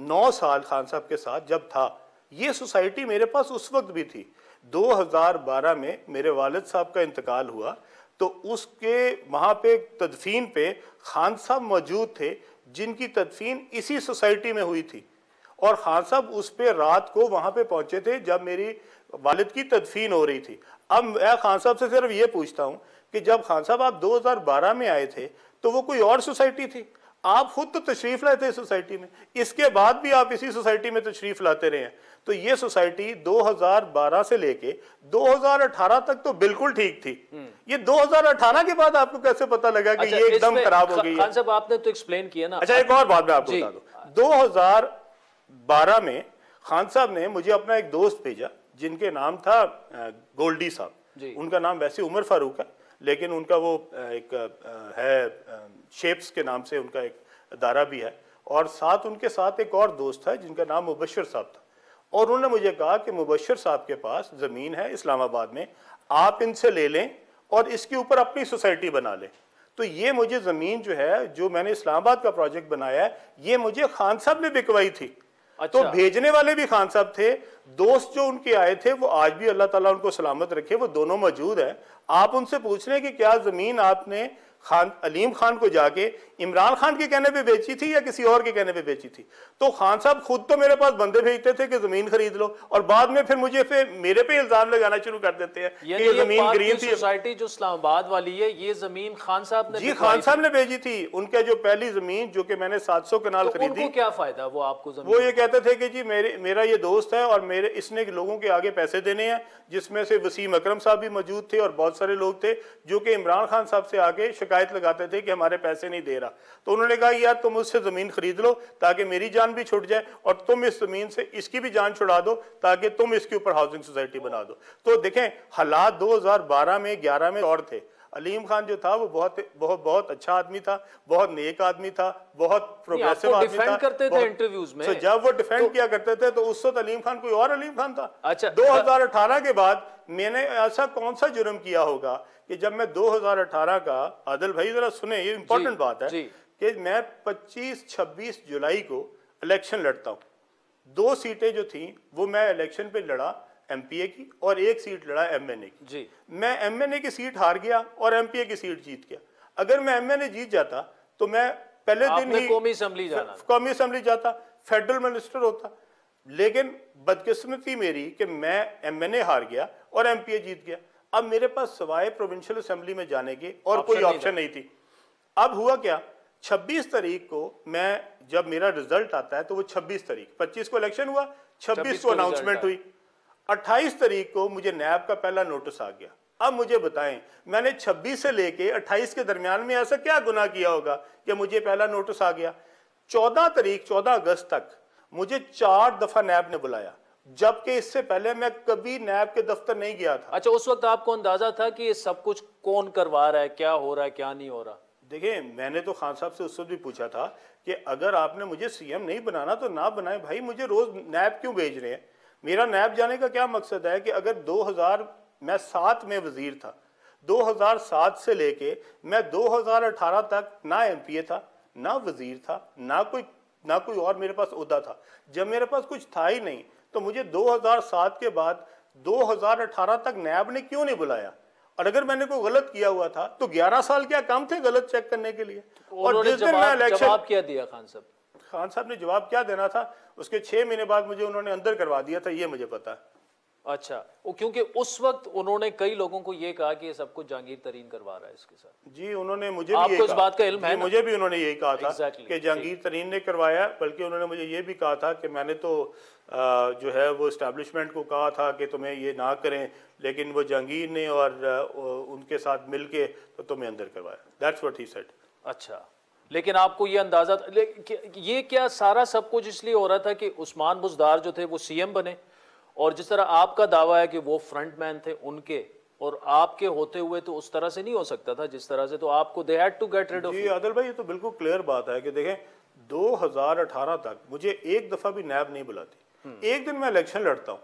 9 साल खान साहब के साथ जब था, ये सोसाइटी मेरे पास उस वक्त भी थी। 2012 में मेरे वालिद साहब का इंतकाल हुआ तो उसके वहां पे तदफीन पे खान साहब मौजूद थे, जिनकी तदफीन इसी सोसाइटी में हुई थी। और खान साहब उस पे रात को वहां पे पहुंचे थे जब मेरी वालिद की तदफीन हो रही थी। अब मैं खान साहब से सिर्फ ये पूछता हूं कि जब खान साहब आप 2012 में आए थे तो वो कोई और सोसाइटी थी, आप खुद तो तशरीफ लाए थे इस सोसाइटी में, इसके बाद भी आप इसी सोसाइटी में तशरीफ लाते रहे हैं। तो ये सोसाइटी 2012 से लेके 2018 तक तो बिल्कुल ठीक थी। ये 2018 के बाद आपको कैसे पता लगा कि ये एकदम खराब हो गई है? खान साहब आपने तो एक्सप्लेन किया ना। अच्छा, एक और बात मैं आपको बता दूं, 2012 में खान साहब ने मुझे अपना एक दोस्त भेजा जिनके नाम था गोल्डी साहब। उनका नाम वैसे उमर फारूक है, लेकिन उनका वो एक है शेप्स के नाम से उनका एक अदारा भी है, और साथ उनके साथ एक और दोस्त है जिनका नाम मुबशर साहब था। और उन्होंने मुझे कहा कि मुबशर साहब के पास ज़मीन है इस्लामाबाद में, आप इनसे ले लें और इसके ऊपर अपनी सोसाइटी बना लें। तो ये मुझे ज़मीन जो है, जो मैंने इस्लामाबाद का प्रोजेक्ट बनाया है, ये मुझे खान साहब ने बिकवाई थी। अच्छा। तो भेजने वाले भी खान साहब थे, दोस्त जो उनके आए थे वो आज भी अल्लाह ताला उनको सलामत रखे, वो दोनों मौजूद हैं। आप उनसे पूछ लें कि क्या ज़मीन आपने अलीम खान को जाके इमरान खान के कहने पे बेची थी या किसी और के कहने पे बेची थी? तो खान साहब खुद तो मेरे पास बंदे भेजते थे कि जमीन खरीद लो, और बाद में फिर मुझे मेरे पे इल्जाम लगाना शुरू कर देते हैं कि ये जमीन ग्रीन थी। सोसाइटी जो इस्लामाबाद वाली है, ये जमीन खान साहब ने, जी खान साहब ने भेजी थी। उनके जो पहली जमीन जो कि मैंने 700 कनाल खरीदी, उनको क्या फायदा? वो आपको वो ये कहते थे कि जी मेरा ये दोस्त है और इसने लोगों के आगे पैसे देने हैं, जिसमें से वसीम अकरम साहब भी मौजूद थे और बहुत सारे लोग थे जो कि इमरान खान साहब से आगे शिकायत लगाते थे कि हमारे पैसे नहीं दे रहा। तो उन्होंने कहा यार तुम उससे जमीन खरीद लो ताकि मेरी जान भी छुट जाए और तुम इस जमीन से इसकी भी जान छुड़ा दो ताकि तुम इसके ऊपर हाउसिंग सोसाइटी बना दो। तो देखें हालात 2012 में 11 में और थे। अलीम खान जो था वो बहुत अच्छा आदमी था, बहुत नेक आदमी था, बहुत प्रोग्रेसिव आदमी था, करते थे इंटरव्यूज में। तो जब वो डिफेंड किया करते थे तो उस वक्त अलीम खान कोई और अलीम खान था। अच्छा, 2018 के बाद मैंने ऐसा कौन सा जुर्म किया होगा कि जब मैं 2018 का, आदिल भाई जरा सुने, ये इंपॉर्टेंट बात है कि मैं 25-26 जुलाई को इलेक्शन लड़ता हूँ। 2 सीटें जो थी वो मैं इलेक्शन पे लड़ा एमपीए की, और 1 सीट लड़ा एमएनए की। जी। मैं एमएनए की सीट हार गया और एमपीए की सीट जीत गया। अगर मैं एमएनए जीत जाता तो मैं पहले दिन ही कौमी असेंबली जाता, फेडरल मिनिस्टर होता। लेकिन बदकिस्मती मेरी कि मैं एमएनए हार गया और एमपीए जीत गया। अब मेरे पास सवाए प्रोविंशियल असेंबली में जाने के और कोई ऑप्शन नहीं थी। अब हुआ क्या, 26 तारीख को मैं, जब मेरा रिजल्ट आता है तो वो 26 तारीख, 25 को इलेक्शन हुआ, 26 को अनाउंसमेंट हुई, 28 तारीख को मुझे नैब का पहला नोटिस आ गया। अब मुझे बताएं मैंने 26 से लेके 28 के दरमियान में ऐसा क्या गुनाह किया होगा कि मुझे पहला नोटिस आ गया। 14 अगस्त तक मुझे 4 दफा नैब ने बुलाया, जबकि इससे पहले मैं कभी नैब के दफ्तर नहीं गया था। अच्छा, उस वक्त आपको अंदाजा था कि ये सब कुछ कौन करवा रहा है, क्या हो रहा है, क्या नहीं हो रहा? देखिए मैंने तो खान साहब से उस वक्त भी पूछा था कि अगर आपने मुझे सीएम नहीं बनाना तो ना बनाए भाई, मुझे रोज नैब क्यों भेज रहे हैं? मेरा नैब जाने का क्या मकसद है कि अगर 2007 में वजीर था, 2007 से लेके मैं 2018 तक ना एमपीए था, ना वजीर था, ना कोई और मेरे पास ओहदा था। जब मेरे पास कुछ था ही नहीं तो मुझे 2007 के बाद 2018 तक नैब ने क्यों नहीं बुलाया? और अगर मैंने कोई गलत किया हुआ था तो 11 साल क्या कम थे गलत चेक करने के लिए? और जिस दिन मैं इलेक्शन, जवाब क्या दिया खान साहब? खान साहब ने जवाब क्या देना था, उसके 6 महीने बाद मुझे उन्होंने अंदर करवा दिया था, ये मुझे पता है। अच्छा, वो क्योंकि उस वक्त उन्होंने कई लोगों को ये कहा कि ये सब कुछ जहांगीर तरीन करवा रहा है इसके साथ। जी, उन्होंने मुझे भी आपको इस बात का इल्म है? मुझे भी उन्होंने यही कहा था Exactly, कि जहांगीर तरीन ने करवाया, बल्कि उन्होंने मुझे ये भी कहा था कि मैंने तो जो है वो इस्टेब्लिशमेंट को कहा था कि तुम्हें ये ना करें, लेकिन वो जहांगीर ने और उनके साथ मिल के तो तुम्हें अंदर करवाया। That's what he said. अच्छा, लेकिन आपको ये अंदाजा ये क्या सारा सब कुछ इसलिए हो रहा था कि उस्मान बुज़दार जो थे वो सीएम बने, और जिस तरह आपका दावा है कि वो फ्रंटमैन थे उनके, और आपके होते हुए तो उस तरह से नहीं हो सकता था जिस तरह से, तो आपको they had to get rid of. जी आदिल भाई, ये तो बिल्कुल क्लियर बात है कि देखें 2018 तक मुझे एक दफ़ा भी नैब नहीं बुलाती। एक दिन मैं इलेक्शन लड़ता हूँ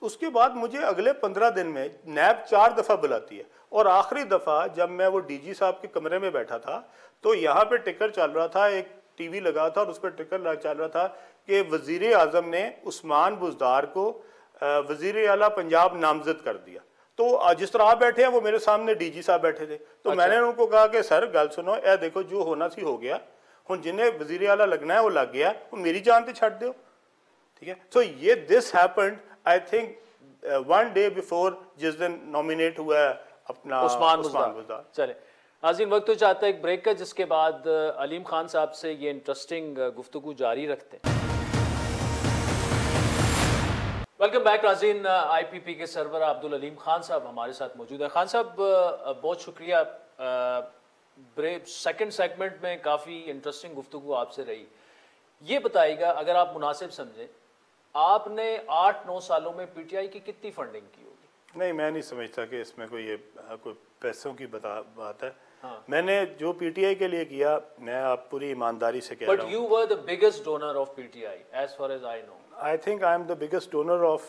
तो उसके बाद मुझे अगले 15 दिन में नैब 4 दफ़ा बुलाती है, और आखिरी दफ़ा जब मैं वो डीजी साहब के कमरे में बैठा था तो यहाँ पे टिकर चल रहा था, एक टीवी लगा था और उस पर टिकर चल रहा था कि वज़ीर आज़म ने उस्मान बुज़दार को वज़ीर आला पंजाब नामजद कर दिया। तो जिस तरह आप बैठे हैं वो मेरे सामने डीजी साहब बैठे थे, तो मैंने उनको कहा कि सर गल सुनो, ए देखो जो होना सी हो गया, हुण जिन्हें वज़ीर आला लगना है वो लग गया, वो मेरी जान ते छड्ड दो, ठीक है। सो ये this happened I think 1 day before जिस दिन नॉमिनेट हुआ है अपना उस्मान बुज़दार। चले नाज़रीन, वक्त तो चाहता है एक ब्रेक का, जिसके बाद अलीम खान साहब से ये इंटरेस्टिंग गुफ्तगू जारी रखते हैं। वेलकम बैक नाज़रीन, IPP के सरवर अब्दुल अलीम खान साहब हमारे साथ मौजूद है। खान साहब बहुत शुक्रिया, सेकंड सेगमेंट में काफ़ी इंटरेस्टिंग गुफ्तगू आपसे रही। ये बताइएगा, अगर आप मुनासिब समझें, आपने 8-9 सालों में PTI की कितनी फंडिंग की होगी? नहीं, मैं नहीं समझता कि इसमें कोई पैसों की बात है। हाँ। मैंने जो PTI के लिए किया, मैं आप पूरी ईमानदारी से कह रहा हूँ। But you were the biggest donor of PTI, as far as I know. I think I am the biggest donor of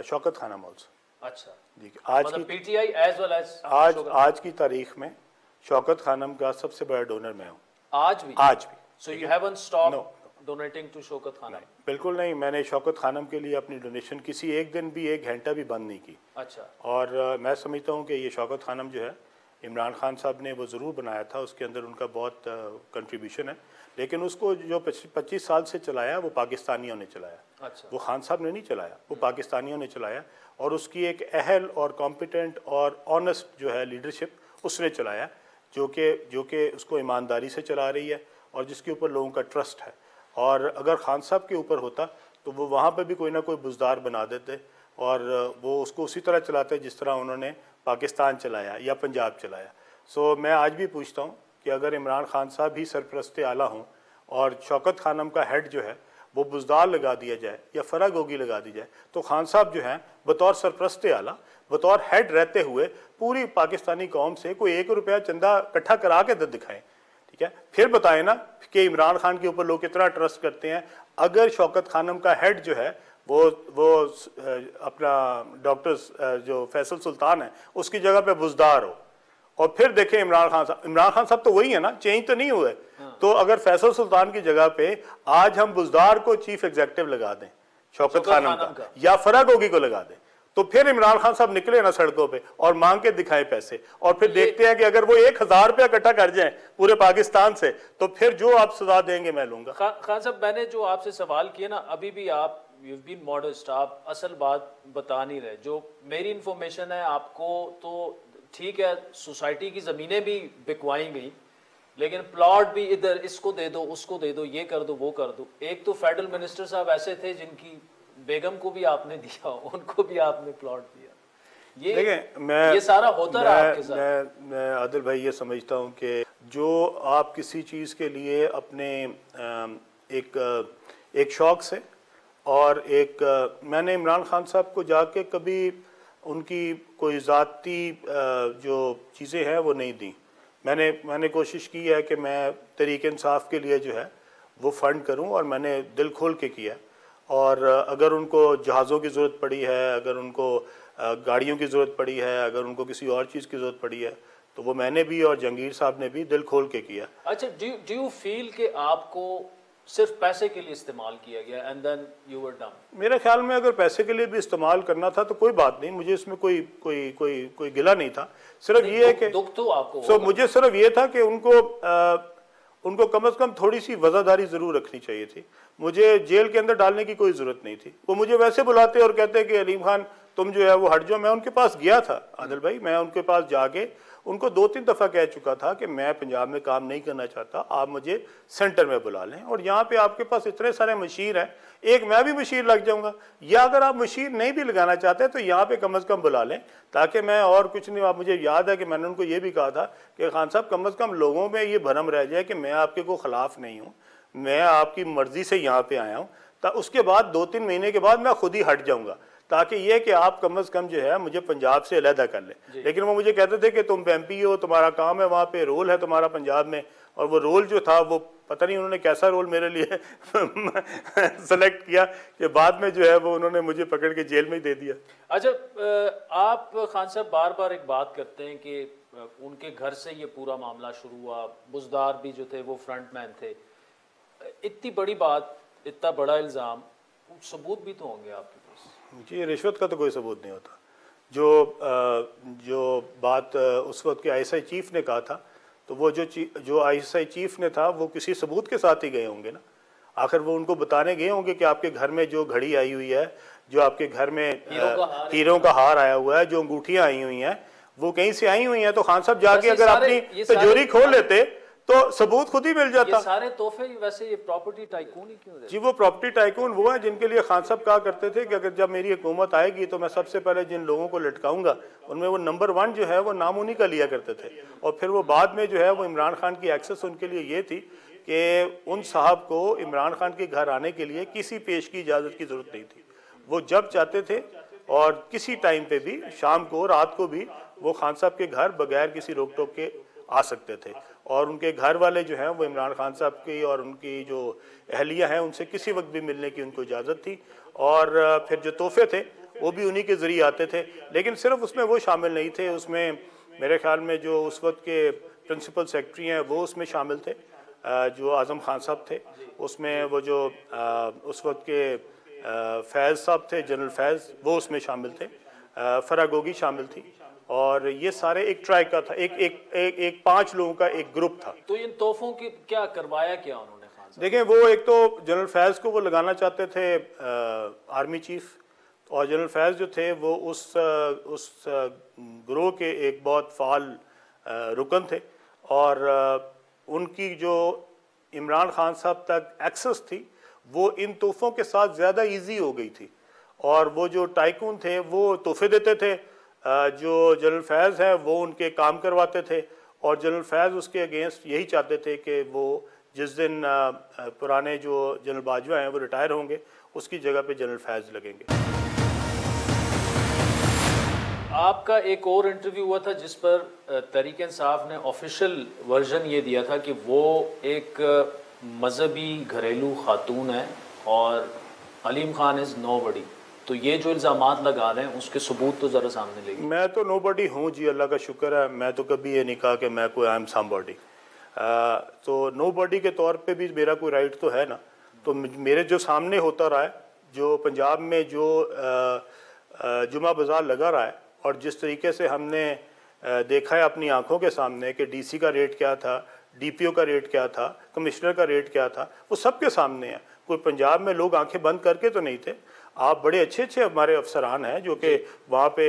Shaukat Khanam also. अच्छा, आज मतलब की PTI as well as आज की तारीख में शौकत खानम का सबसे बड़ा डोनर मैं हूँ। आज भी? So you haven't stopped donating to Shaukat Khanam? बिल्कुल नहीं, मैंने शौकत खानम के लिए अपनी डोनेशन किसी एक दिन भी, एक घंटा भी बंद नहीं की। अच्छा। और मैं समझता हूँ कि ये शौकत खानम जो है, इमरान खान साहब ने वो ज़रूर बनाया था, उसके अंदर उनका बहुत कंट्रीब्यूशन है, लेकिन उसको जो 25 साल से चलाया वो पाकिस्तानियों ने चलाया। अच्छा। वो खान साहब ने नहीं चलाया, वो पाकिस्तानियों ने चलाया, और उसकी एक अहल और कॉम्पिटेंट और ऑनेस्ट जो है लीडरशिप उसने चलाया, जो कि उसको ईमानदारी से चला रही है और जिसके ऊपर लोगों का ट्रस्ट है। और अगर खान साहब के ऊपर होता तो वो वहाँ पर भी कोई ना कोई बुज़दार बना देते और वो उसको उसी तरह चलाते जिस तरह उन्होंने पाकिस्तान चलाया या पंजाब चलाया। सो मैं आज भी पूछता हूँ कि अगर इमरान खान साहब ही सरपरस्त आला हों और शौकत खानम का हेड जो है वो बुज़दार लगा दिया जाए या फरा गोगी लगा दी जाए, तो खान साहब जो हैं बतौर सरपरस्त आला, बतौर हेड रहते हुए पूरी पाकिस्तानी कौम से कोई 1 रुपया चंदा इकट्ठा करा के दिखाएं, ठीक है। फिर बताएं ना कि इमरान खान के ऊपर लोग कितना ट्रस्ट करते हैं। अगर शौकत खानम का हेड जो है वो अपना डॉक्टर जो फैसल सुल्तान है उसकी जगह पे बुज़दार हो, और फिर देखें इमरान खान साहब तो वही है ना, चेंज तो नहीं हुए। तो अगर फैसल सुल्तान की जगह पे आज हम बुज़दार को चीफ एग्जीक्यूटिव लगा दें शौकत खानम का, या फरा गोगी को लगा दें, तो फिर इमरान खान साहब निकले ना सड़कों पे और मांग के दिखाएं पैसे, और फिर देखते हैं कि अगर वो 1000 रुपया इकट्ठा कर जाएं पूरे पाकिस्तान से, तो फिर जो आप सजा देंगे मैं लूंगा। खान साहब, मैंने जो आपसे सवाल किया ना, अभी भी आप You've been modest, आप असल बात बता नहीं रहे। जो मेरी इंफॉर्मेशन है आपको, तो ठीक है सोसाइटी की ज़मीनें भी बिकवाई गई, लेकिन प्लॉट भी इधर इसको दे दो, उसको दे दो, ये कर दो, वो कर दो। एक तो फेडरल मिनिस्टर साहब ऐसे थे जिनकी बेगम को भी आपने दिया, उनको भी आपने प्लॉट दिया। ये सारा होता रहा आपके साथ। मैं आदिल भाई ये समझता हूँ कि जो आप किसी चीज़ के लिए अपने एक शौक से और मैंने इमरान खान साहब को जाके कभी उनकी कोई ज़ाती जो चीज़ें हैं वो नहीं दी। मैंने कोशिश की है कि मैं तहरीक इंसाफ के लिए जो है वो फ़ंड करूं, और मैंने दिल खोल के किया। और अगर उनको जहाज़ों की ज़रूरत पड़ी है, अगर उनको गाड़ियों की ज़रूरत पड़ी है, अगर उनको किसी और चीज़ की ज़रूरत पड़ी है, तो वो मैंने भी और जहांगीर साहब ने भी दिल खोल के किया। अच्छा, डू यू फील कि आपको सिर्फ पैसे के लिए इस्तेमाल किया गया and then you were done? मेरे ख्याल में अगर पैसे के लिए भी इस्तेमाल करना था तो कोई बात नहीं, मुझे इसमें कोई गिला नहीं था। सिर्फ ये है कि दुख तो आपको मुझे सिर्फ ये था कि उनको कम से कम थोड़ी सी वज़ादारी ज़रूर रखनी चाहिए थी। मुझे जेल के अंदर डालने की कोई ज़रूरत नहीं थी। वो मुझे वैसे बुलाते और कहते कि अलीम खान तुम जो है वो हट जाओ। मैं उनके पास गया था आदिल भाई, मैं उनके पास जाके उनको 2-3 दफ़ा कह चुका था कि मैं पंजाब में काम नहीं करना चाहता, आप मुझे सेंटर में बुला लें। और यहाँ पे आपके पास इतने सारे मशीर हैं, एक मैं भी मशीर लग जाऊँगा, या अगर आप मशीर नहीं भी लगाना चाहते तो यहाँ पे कम से कम बुला लें, ताकि मैं और कुछ नहीं। आप मुझे याद है कि मैंने उनको ये भी कहा था कि खान साहब कम से कम लोगों में ये भरम रह जाए कि मैं आपके को ख़िलाफ़ नहीं हूँ, मैं आपकी मर्ज़ी से यहाँ पर आया हूँ। तो उसके बाद 2-3 महीने के बाद मैं खुद ही हट जाऊँगा, ताकि ये कि आप कम से कम जो है मुझे पंजाब से अलहदा कर लें। लेकिन वो मुझे कहते थे कि तुम MP हो, तुम्हारा काम है, वहाँ पे रोल है तुम्हारा पंजाब में। और वो रोल जो था वो पता नहीं उन्होंने कैसा रोल मेरे लिए सेलेक्ट किया कि बाद में जो है वो उन्होंने मुझे पकड़ के जेल में ही दे दिया। अच्छा, आप खान साहब बार बार एक बात करते हैं कि उनके घर से ये पूरा मामला शुरू हुआ, बुज़दार भी जो थे वो फ्रंट मैन थे। इतनी बड़ी बात, इतना बड़ा इल्ज़ाम, सबूत भी तो होंगे आपके पास? जी, रिश्वत का तो कोई सबूत नहीं होता। जो बात उस वक्त के ISI चीफ ने कहा था, तो वो जो ISI चीफ ने था वो किसी सबूत के साथ ही गए होंगे ना। आखिर वो उनको बताने गए होंगे कि आपके घर में जो घड़ी आई हुई है, जो आपके घर में हीरों का हार आया हुआ है, जो अंगूठियाँ आई हुई हैं, वो कहीं से आई हुई हैं। तो खान साहब जाके अगर अपनी तिजोरी खोल लेते तो सबूत खुद ही मिल जाता। ये सारे तोहफे वैसे ये प्रॉपर्टी टाइकून ही क्यों? जी, वो प्रॉपर्टी टाइकून वो हैं जिनके लिए खान साहब कहा करते थे कि अगर जब मेरी हुकूमत आएगी तो मैं सबसे पहले जिन लोगों को लटकाऊंगा उनमें वो नंबर 1 जो है वो नाम उन्हीं का लिया करते थे। और फिर वो बाद में जो है वो इमरान खान की एक्सेस उनके लिए ये थी कि उन साहब को इमरान खान के घर आने के लिए किसी पेश की इजाज़त की ज़रूरत नहीं थी। वो जब चाहते थे और किसी टाइम पर भी, शाम को, रात को भी, वो खान साहब के घर बगैर किसी रोक टोक के आ सकते थे। और उनके घर वाले जो हैं वो इमरान खान साहब की और उनकी जो अहलिया हैं उनसे किसी वक्त भी मिलने की उनको इजाज़त थी। और फिर जो तोहफे थे वो भी उन्हीं के ज़रिए आते थे। लेकिन सिर्फ उसमें वो शामिल नहीं थे, उसमें मेरे ख्याल में जो उस वक्त के प्रिंसिपल सेक्रेटरी हैं वो उसमें शामिल थे, जो आज़म खान साहब थे। उसमें वो जो उस वक्त के फैज़ साहब थे, जनरल फैज़, वो उसमें शामिल थे, फरागोगी शामिल थी। और ये सारे एक ट्राई का था, एक 5 लोगों का एक ग्रुप था। तो इन तोहफों की क्या करवाया क्या उन्होंने खान साहब? देखें, वो एक तो जनरल फैज़ को वो लगाना चाहते थे आर्मी चीफ, और जनरल फैज़ जो थे वो उस ग्रोह के एक बहुत फाल रुकन थे। और उनकी जो इमरान खान साहब तक एक्सेस थी वो इन तोहफों के साथ ज़्यादा ईजी हो गई थी। और वो जो टाइकून थे वो तोहफे देते थे, जो जनरल फैज़ है वो उनके काम करवाते थे। और जनरल फैज़ उसके अगेंस्ट यही चाहते थे कि वो जिस दिन पुराने जो जनरल बाजवा हैं वो रिटायर होंगे, उसकी जगह पे जनरल फैज़ लगेंगे। आपका एक और इंटरव्यू हुआ था जिस पर तहरीक इंसाफ ने ऑफिशियल वर्जन ये दिया था कि वो एक मजहबी घरेलू खातून है और अलीम खान इज़ नोबडी। तो ये जो इल्ज़ामात लगा रहे हैं उसके सबूत तो ज़रा सामने लेंगे। मैं तो नोबडी हूँ जी, अल्लाह का शुक्र है। मैं तो कभी ये नहीं कहा कि मैं कोई आई एम समबॉडी। तो नोबडी के तौर पे भी मेरा कोई राइट तो है ना। तो मेरे जो सामने होता रहा है, जो पंजाब में जो जुमा बाज़ार लगा रहा है, और जिस तरीके से हमने देखा है अपनी आंखों के सामने कि DC का रेट क्या था, DPO का रेट क्या था, कमिश्नर का रेट क्या था, वो सबके सामने है। कोई पंजाब में लोग आंखें बंद करके तो नहीं थे। आप बड़े अच्छे अच्छे हमारे अफसरान हैं जो कि वहाँ पे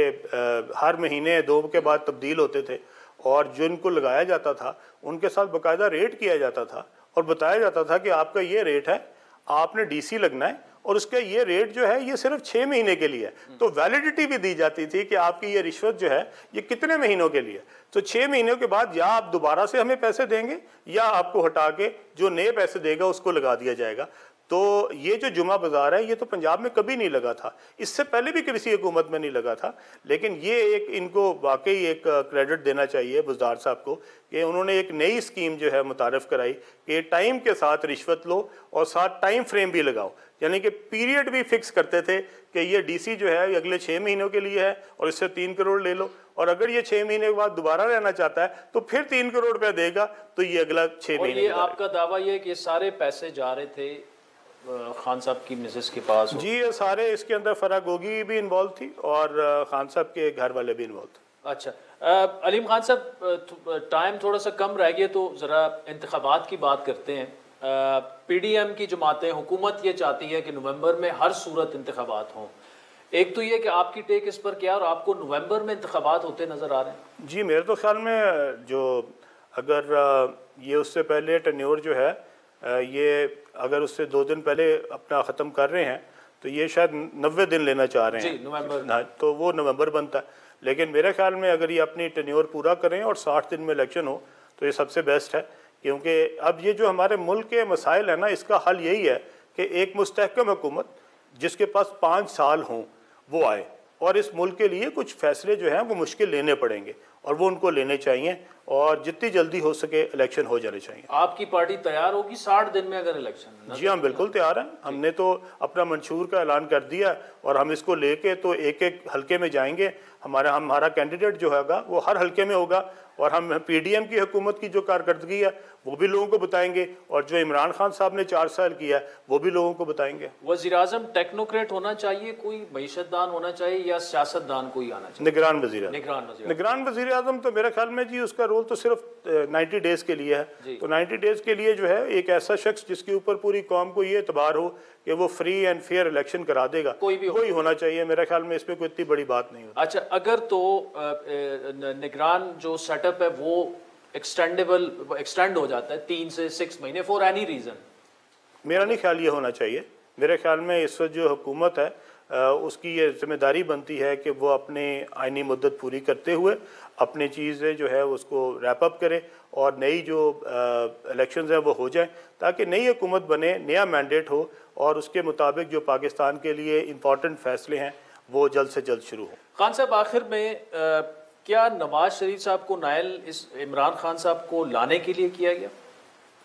हर महीने 2 के बाद तब्दील होते थे, और जिनको लगाया जाता था उनके साथ बाकायदा रेट किया जाता था और बताया जाता था कि आपका ये रेट है, आपने DC लगना है, और उसका ये रेट जो है ये सिर्फ 6 महीने के लिए है। तो वैलिडिटी भी दी जाती थी कि आपकी ये रिश्वत जो है ये कितने महीनों के लिए। तो 6 महीनों के बाद या आप दोबारा से हमें पैसे देंगे या आपको हटा के जो नए पैसे देगा उसको लगा दिया जाएगा। तो ये जो जुमा बाज़ार है ये तो पंजाब में कभी नहीं लगा था, इससे पहले भी किसी हुकूमत में नहीं लगा था। लेकिन ये एक इनको वाकई एक क्रेडिट देना चाहिए बुज़दार साहब को कि उन्होंने एक नई स्कीम जो है मुतारफ़ कराई कि टाइम के साथ रिश्वत लो और साथ टाइम फ्रेम भी लगाओ, यानी कि पीरियड भी फिक्स करते थे कि ये DC जो है ये अगले 6 महीनों के लिए है और इससे 3 करोड़ ले लो, और अगर ये 6 महीने के बाद दोबारा रहना चाहता है तो फिर 3 करोड़ रुपया देगा, तो ये अगला 6 महीने। ये आपका दावा ये है कि ये सारे पैसे जा रहे थे खान साहब की मिसेस के पास? जी, ये सारे, इसके अंदर फरागोगी भी इन्वॉल्व थी और खान साहब के घर वाले भी इन्वॉल्व थे। अच्छा, अलीम खान साहब, टाइम थोड़ा सा कम रह गया तो ज़रा इंतखाबात की बात करते हैं। PDM की जमातें, हुकूमत ये चाहती है कि नवंबर में हर सूरत इंतखाबात हों। एक तो ये कि आपकी टेक इस पर क्या, और आपको नवंबर में इंतखाबात होते नज़र आ रहे हैं? जी, मेरे तो ख्याल में जो अगर ये उससे पहले टेन्योर जो है ये अगर उससे 2 दिन पहले अपना ख़त्म कर रहे हैं तो ये शायद 90 दिन लेना चाह रहे हैं नवंबर, तो वो नवंबर बनता है। लेकिन मेरे ख्याल में अगर ये अपनी टेन्योर पूरा करें और 60 दिन में इलेक्शन हो तो ये सबसे बेस्ट है, क्योंकि अब ये जो हमारे मुल्क के मसाइल है ना, इसका हल यही है कि एक मुस्तहकम हुकूमत जिसके पास 5 साल हों वो आए, और इस मुल्क के लिए कुछ फैसले जो हैं वो मुश्किल लेने पड़ेंगे और वो उनको लेने चाहिए, और जितनी जल्दी हो सके इलेक्शन हो जाने चाहिए। आपकी पार्टी तैयार होगी 60 दिन में अगर इलेक्शन? जी, हम बिल्कुल तैयार हैं। हमने तो अपना मंशूर का ऐलान कर दिया और हम इसको लेके तो एक एक हल्के में जाएंगे। हमारा कैंडिडेट जो होगा वो हर हल्के में होगा, और हम PDM की हुकूमत की जो कारकर्दगी है वो भी लोगों को बताएंगे, और जो इमरान खान साहब ने 4 साल किया है वो भी लोगों को बताएंगे। वज़ीर आज़म टेक्नोक्रेट होना चाहिए, कोई मईशतदान होना चाहिए, या सियासतदान कोई आना चाहिए? निगरान वज़ीर आज़म तो मेरे ख्याल में जी उसका रोल तो सिर्फ 90 डेज के लिए है। तो 90 डेज के लिए जो है एक ऐसा शख्स जिसके ऊपर पूरी कौम को ये एतबार हो कि वो फ्री एंड फेयर इलेक्शन करा देगा, कोई होना चाहिए। मेरे ख्याल में इसमें कोई इतनी बड़ी बात नहीं होती। अच्छा, अगर तो निगरान जो सेटअप है वो एक्सटेंड हो जाता है 3 से 6 महीने फॉर एनी रीज़न, मेरा नहीं ख्याल ये होना चाहिए। मेरे ख्याल में इस वक्त जो हुकूमत है उसकी ये जिम्मेदारी बनती है कि वो अपने आइनी मुद्दत पूरी करते हुए अपनी चीज़ें जो है उसको रैप अप करे, और नई जो इलेक्शंस हैं वो हो जाए, ताकि नई हुकूमत बने, नया मैंडेट हो, और उसके मुताबिक जो पाकिस्तान के लिए इम्पॉर्टेंट फैसले हैं वो जल्द से जल्द शुरू हों। खान साहब, आखिर में क्या नवाज शरीफ साहब को नायल इस इमरान खान साहब को लाने के लिए किया गया?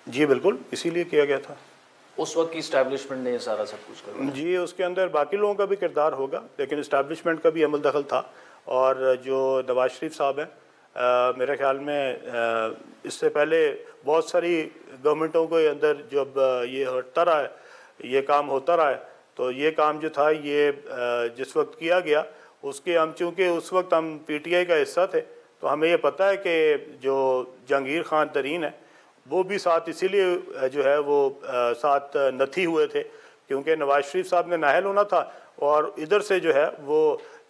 जी बिल्कुल, इसीलिए किया गया था। उस वक्त की इस्टेब्लिशमेंट ने ये सारा सब कुछ करवाया? जी, उसके अंदर बाकी लोगों का भी किरदार होगा, लेकिन इस्टेब्लिशमेंट का भी अमल दखल था। और जो नवाज शरीफ साहब हैं, मेरे ख्याल में इससे पहले बहुत सारी गवर्नमेंटों के अंदर जब ये होता रहा है, ये काम होता रहा है, तो ये काम जो था ये जिस वक्त किया गया उसके हम चूँकि उस वक्त हम PTI का हिस्सा थे, तो हमें ये पता है कि जो जहांगीर खान तरीन है वो भी साथ इसीलिए जो है वो साथ नथी हुए थे, क्योंकि नवाज शरीफ साहब ने नाहल होना था, और इधर से जो है वो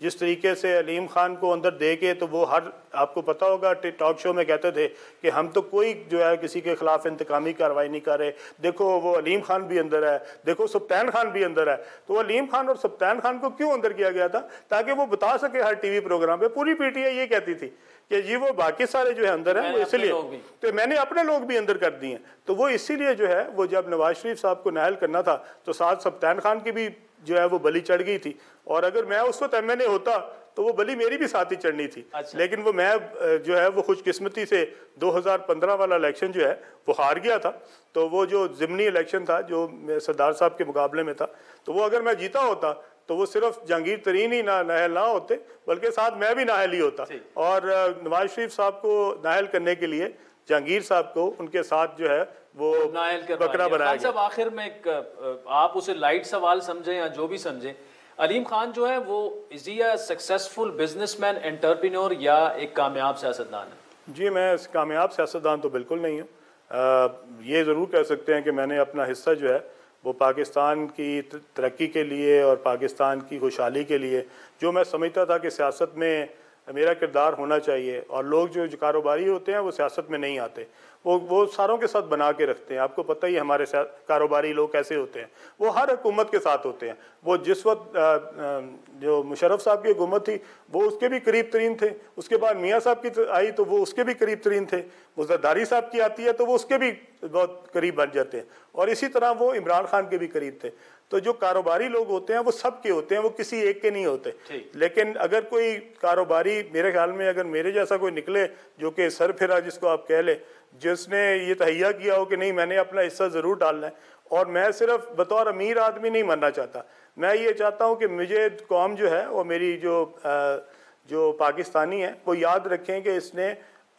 जिस तरीके से अलीम खान को अंदर दे के, तो वो हर आपको पता होगा टॉक शो में कहते थे कि हम तो कोई जो है किसी के खिलाफ इंतकामी कार्रवाई नहीं कर रहे, देखो वो अलीम खान भी अंदर है, देखो सुल्तान खान भी अंदर है। तो अलीम खान और सुल्तान खान को क्यों अंदर किया गया था? ताकि वो बता सके हर TV प्रोग्राम पे। पूरी PTI ये कहती थी कि जी वो बाकी सारे जो है अंदर हैं, वो इसलिए तो मैंने अपने लोग भी अंदर कर दिए। तो वो इसीलिए जो है वो जब नवाज शरीफ साहब को नाहल करना था तो साथ सुल्तान खान की भी जो है वो बलि चढ़ गई थी, और अगर मैं उस वक्त MNA होता तो वो बलि मेरी भी साथ ही चढ़नी थी। अच्छा। लेकिन वो मैं जो है वो खुशकिस्मती से 2015 वाला इलेक्शन जो है वो हार गया था। तो वो जो ज़िमनी इलेक्शन था जो सरदार साहब के मुकाबले में था, तो वो अगर मैं जीता होता तो वो सिर्फ जहांगीर तरीन ही नाहल ना होते, बल्कि साथ मैं भी नाहल ही होता। और नवाज शरीफ साहब को नाहल करने के लिए जहांगीर साहब को उनके साथ जो है वो बकरा बनाया गया। साहब, आखिर में आप उसे लाइट सवाल समझें या जो भी समझें, अलीम खान जो है वो is he a successful businessman, entrepreneur, या एक कामयाब सियासतदान है? जी, मैं कामयाब सियासतदान तो बिल्कुल नहीं हूँ। ये ज़रूर कह सकते हैं कि मैंने अपना हिस्सा जो है वो पाकिस्तान की तरक्की के लिए और पाकिस्तान की खुशहाली के लिए, जो मैं समझता था कि सियासत में मेरा किरदार होना चाहिए, और लोग जो कारोबारी होते हैं वो सियासत में नहीं आते, वो सारों के साथ बना के रखते हैं। आपको पता ही है हमारे कारोबारी लोग कैसे होते हैं, वो हर हुकूमत के साथ होते हैं। वो जिस वक्त जो मुशर्रफ साहब की हुकूमत थी वो उसके भी करीब तरीन थे, उसके बाद मियाँ साहब की आई तो वो उसके भी करीब तरीन थे, मुज़द्दारी साहब की आती है तो वो उसके भी बहुत करीब बन जाते हैं, और इसी तरह वो इमरान खान के भी करीब थे। तो जो कारोबारी लोग होते हैं वो सब के होते हैं, वो किसी एक के नहीं होते। लेकिन अगर कोई कारोबारी, मेरे ख्याल में अगर मेरे जैसा कोई निकले जो कि सर फिरा जिसको आप कह ले, जिसने ये तहैया किया हो कि नहीं मैंने अपना हिस्सा ज़रूर डालना है, और मैं सिर्फ बतौर अमीर आदमी नहीं मरना चाहता, मैं ये चाहता हूँ कि मुझे कौम जो है और मेरी जो पाकिस्तानी है वो याद रखें कि इसने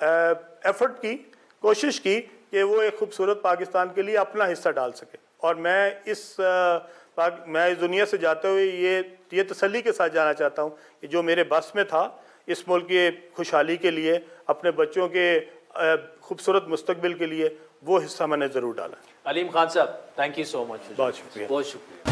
एफर्ट की, कोशिश की कि वो एक खूबसूरत पाकिस्तान के लिए अपना हिस्सा डाल सके। और मैं इस दुनिया से जाते हुए ये तसल्ली के साथ जाना चाहता हूँ कि जो मेरे बस में था इस मुल्क की खुशहाली के लिए, अपने बच्चों के खूबसूरत मुस्तकबिल के लिए वो हिस्सा मैंने ज़रूर डाला। अलीम खान साहब, थैंक यू सो मच। बहुत शुक्रिया। बहुत शुक्रिया।